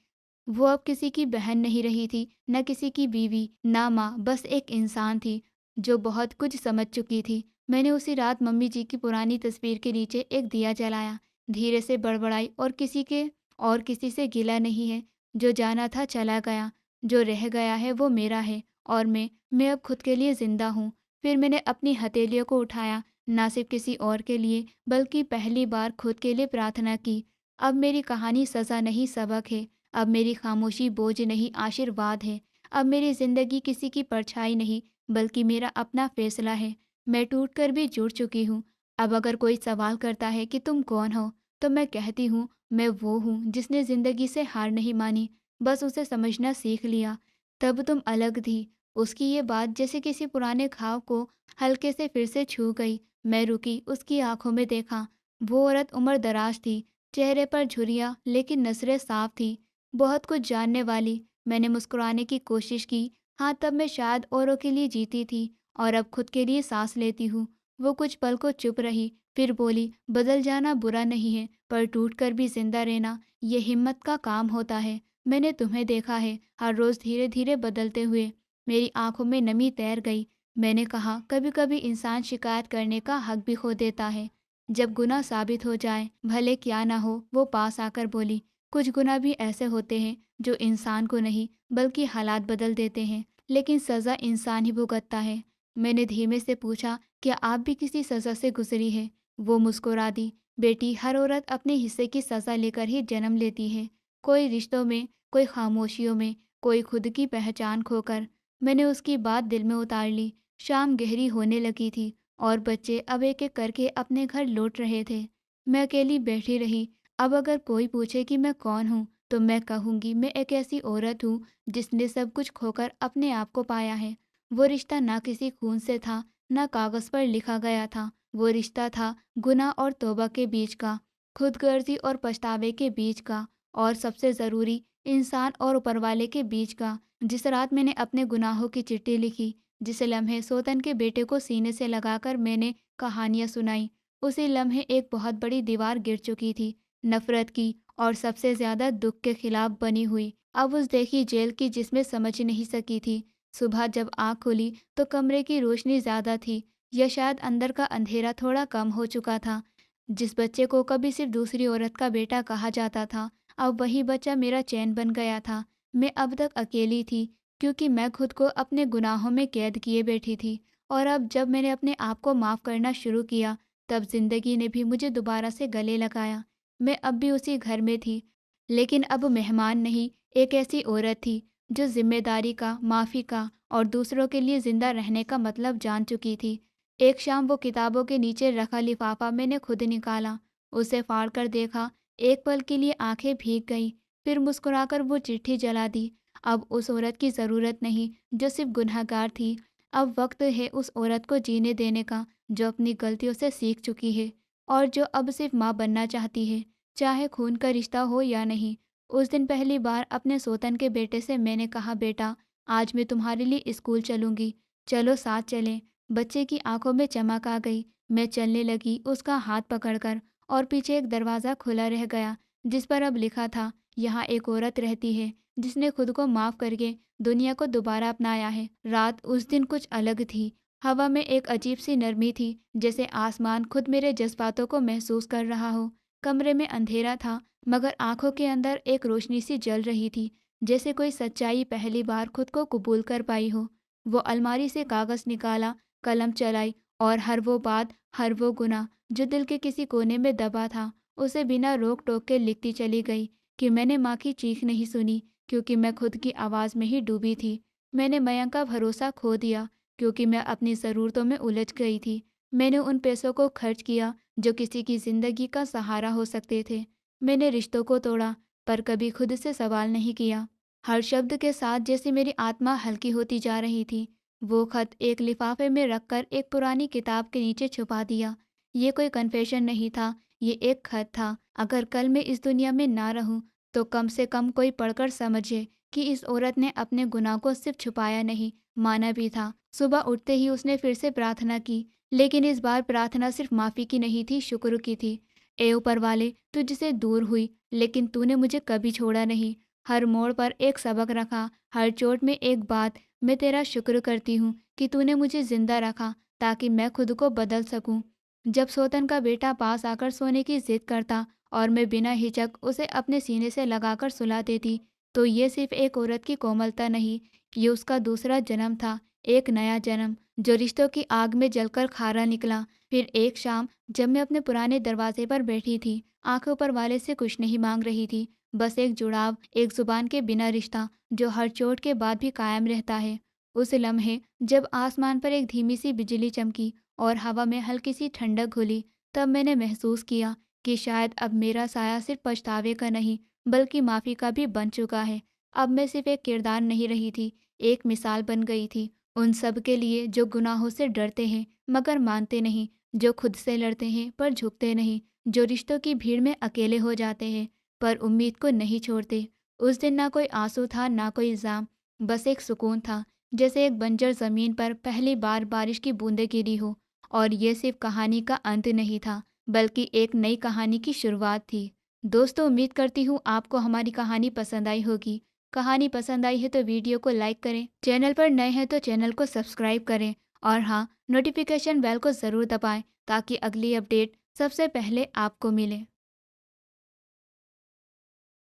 Speaker 1: वो अब किसी की बहन नहीं रही थी, न किसी की बीवी, ना माँ, बस एक इंसान थी जो बहुत कुछ समझ चुकी थी। मैंने उसी रात मम्मी जी की पुरानी तस्वीर के नीचे एक दिया जलाया, धीरे से बड़बड़ाई और किसी के और किसी से गिला नहीं है। जो जाना था चला गया, जो रह गया है वो मेरा है और मैं अब खुद के लिए ज़िंदा हूँ। फिर मैंने अपनी हथेलियों को उठाया, ना सिर्फ किसी और के लिए बल्कि पहली बार खुद के लिए प्रार्थना की। अब मेरी कहानी सज़ा नहीं सबक है, अब मेरी खामोशी बोझ नहीं आशीर्वाद है। अब मेरी ज़िंदगी किसी की परछाई नहीं बल्कि मेरा अपना फैसला है। मैं टूट कर भी जुड़ चुकी हूँ। अब अगर कोई सवाल करता है कि तुम कौन हो, तो मैं कहती हूँ मैं वो हूँ जिसने ज़िंदगी से हार नहीं मानी, बस उसे समझना सीख लिया। तब तुम अलग थी। उसकी ये बात जैसे किसी पुराने घाव को हल्के से फिर से छू गई। मैं रुकी, उसकी आंखों में देखा। वो औरत उम्र दराज थी, चेहरे पर झुर्रियाँ लेकिन नजरें साफ थी, बहुत कुछ जानने वाली। मैंने मुस्कुराने की कोशिश की। हाँ, तब मैं शायद औरों के लिए जीती थी और अब खुद के लिए सांस लेती हूँ। वो कुछ पल को चुप रही, फिर बोली, बदल जाना बुरा नहीं है, पर टूट कर भी जिंदा रहना ये हिम्मत का काम होता है। मैंने तुम्हें देखा है हर रोज़ धीरे धीरे बदलते हुए। मेरी आंखों में नमी तैर गई। मैंने कहा, कभी कभी इंसान शिकायत करने का हक भी खो देता है जब गुनाह साबित हो जाए, भले क्या ना हो। वो पास आकर बोली, कुछ गुनाह भी ऐसे होते हैं जो इंसान को नहीं बल्कि हालात बदल देते हैं, लेकिन सज़ा इंसान ही भुगतता है। मैंने धीमे से पूछा, क्या आप भी किसी सज़ा से गुजरी है? वो मुस्कुरा दी, बेटी, हर औरत अपने हिस्से की सज़ा लेकर ही जन्म लेती है। कोई रिश्तों में, कोई खामोशियों में, कोई खुद की पहचान खोकर। मैंने उसकी बात दिल में उतार ली। शाम गहरी होने लगी थी और बच्चे अब एक एक करके अपने घर लौट रहे थे। मैं अकेली बैठी रही। अब अगर कोई पूछे कि मैं कौन हूँ, तो मैं कहूँगी मैं एक ऐसी औरत हूँ जिसने सब कुछ खोकर अपने आप को पाया है। वो रिश्ता ना किसी खून से था, ना कागज़ पर लिखा गया था। वो रिश्ता था गुनाह और तौबा के बीच का, खुदगर्जी और पछतावे के बीच का, और सबसे ज़रूरी, इंसान और ऊपरवाले के बीच का। जिस रात मैंने अपने गुनाहों की चिट्ठी लिखी, जिस लम्हे सोतन के बेटे को सीने से लगाकर मैंने कहानियाँ सुनाई, उसी लम्हे एक बहुत बड़ी दीवार गिर चुकी थी, नफरत की और सबसे ज़्यादा दुख के खिलाफ बनी हुई। अब उस देखी जेल की जिसमें समझ नहीं सकी थी। सुबह जब आँख खुली तो कमरे की रोशनी ज़्यादा थी, या शायद अंदर का अंधेरा थोड़ा कम हो चुका था। जिस बच्चे को कभी सिर्फ दूसरी औरत का बेटा कहा जाता था, अब वही बच्चा मेरा चैन बन गया था। मैं अब तक अकेली थी, क्योंकि मैं खुद को अपने गुनाहों में कैद किए बैठी थी। और अब जब मैंने अपने आप को माफ़ करना शुरू किया, तब जिंदगी ने भी मुझे दोबारा से गले लगाया। मैं अब भी उसी घर में थी, लेकिन अब मेहमान नहीं, एक ऐसी औरत थी जो जिम्मेदारी का, माफ़ी का और दूसरों के लिए ज़िंदा रहने का मतलब जान चुकी थी। एक शाम वो किताबों के नीचे रखा लिफाफा मैंने खुद निकाला, उसे फाड़ कर देखा। एक पल के लिए आंखें भीग गई, फिर मुस्कुराकर वो चिट्ठी जला दी। अब उस औरत की ज़रूरत नहीं जो सिर्फ गुनहगार थी। अब वक्त है उस औरत को जीने देने का जो अपनी गलतियों से सीख चुकी है और जो अब सिर्फ माँ बनना चाहती है, चाहे खून का रिश्ता हो या नहीं। उस दिन पहली बार अपने सोतन के बेटे से मैंने कहा, बेटा, आज मैं तुम्हारे लिए स्कूल चलूँगी, चलो साथ चलें। बच्चे की आंखों में चमक आ गई। मैं चलने लगी उसका हाथ पकड़कर, और पीछे एक दरवाज़ा खुला रह गया जिस पर अब लिखा था, यहाँ एक औरत रहती है जिसने खुद को माफ़ करके दुनिया को दोबारा अपनाया है। रात उस दिन कुछ अलग थी। हवा में एक अजीब सी नरमी थी, जैसे आसमान खुद मेरे जज्बातों को महसूस कर रहा हो। कमरे में अंधेरा था, मगर आंखों के अंदर एक रोशनी सी जल रही थी, जैसे कोई सच्चाई पहली बार खुद को कबूल कर पाई हो। वो अलमारी से कागज़ निकाला, कलम चलाई, और हर वो बात, हर वो गुनाह जो दिल के किसी कोने में दबा था, उसे बिना रोक टोक के लिखती चली गई। कि मैंने माँ की चीख नहीं सुनी, क्योंकि मैं खुद की आवाज़ में ही डूबी थी। मैंने मयंक का भरोसा खो दिया, क्योंकि मैं अपनी ज़रूरतों में उलझ गई थी। मैंने उन पैसों को खर्च किया जो किसी की ज़िंदगी का सहारा हो सकते थे। मैंने रिश्तों को तोड़ा, पर कभी खुद से सवाल नहीं किया। हर शब्द के साथ जैसे मेरी आत्मा हल्की होती जा रही थी। वो खत एक लिफाफे में रखकर एक पुरानी किताब के नीचे छुपा दिया। ये कोई कन्फेशन नहीं था, ये एक खत था। अगर कल मैं इस दुनिया में ना रहूं, तो कम से कम कोई पढ़कर समझे कि इस औरत ने अपने गुनाह को सिर्फ छुपाया नहीं, माना भी था। सुबह उठते ही उसने फिर से प्रार्थना की, लेकिन इस बार प्रार्थना सिर्फ माफ़ी की नहीं थी, शुक्र की थी। ए ऊपर वाले, तुझसे दूर हुई, लेकिन तूने मुझे कभी छोड़ा नहीं। हर मोड़ पर एक सबक रखा, हर चोट में एक बात। मैं तेरा शुक्र करती हूँ कि तूने मुझे जिंदा रखा, ताकि मैं खुद को बदल सकूं। जब सोतन का बेटा पास आकर सोने की जिद करता और मैं बिना हिचक उसे अपने सीने से लगाकर सुला देती, तो ये सिर्फ एक औरत की कोमलता नहीं, ये उसका दूसरा जन्म था, एक नया जन्म जो रिश्तों की आग में जलकर खारा निकला। फिर एक शाम जब मैं अपने पुराने दरवाजे पर बैठी थी, आंखों पर वाले से कुछ नहीं मांग रही थी, बस एक जुड़ाव, एक जुबान के बिना रिश्ता जो हर चोट के बाद भी कायम रहता है। उस लम्हे जब आसमान पर एक धीमी सी बिजली चमकी और हवा में हल्की सी ठंडक घुली, तब मैंने महसूस किया कि शायद अब मेरा साया सिर्फ पछतावे का नहीं, बल्कि माफ़ी का भी बन चुका है। अब मैं सिर्फ एक किरदार नहीं रही थी, एक मिसाल बन गई थी उन सब के लिए जो गुनाहों से डरते हैं मगर मानते नहीं, जो खुद से लड़ते हैं पर झुकते नहीं, जो रिश्तों की भीड़ में अकेले हो जाते हैं पर उम्मीद को नहीं छोड़ते। उस दिन ना कोई आंसू था, ना कोई इल्ज़ाम, बस एक सुकून था, जैसे एक बंजर ज़मीन पर पहली बार बारिश की बूंदें गिरी हो। और ये सिर्फ कहानी का अंत नहीं था, बल्कि एक नई कहानी की शुरुआत थी। दोस्तों, उम्मीद करती हूँ आपको हमारी कहानी पसंद आई होगी। कहानी पसंद आई है तो वीडियो को लाइक करें, चैनल पर नए हैं तो चैनल को सब्सक्राइब करें और हाँ, नोटिफिकेशन बेल को ज़रूर दबाएं ताकि अगली अपडेट सबसे पहले आपको मिले।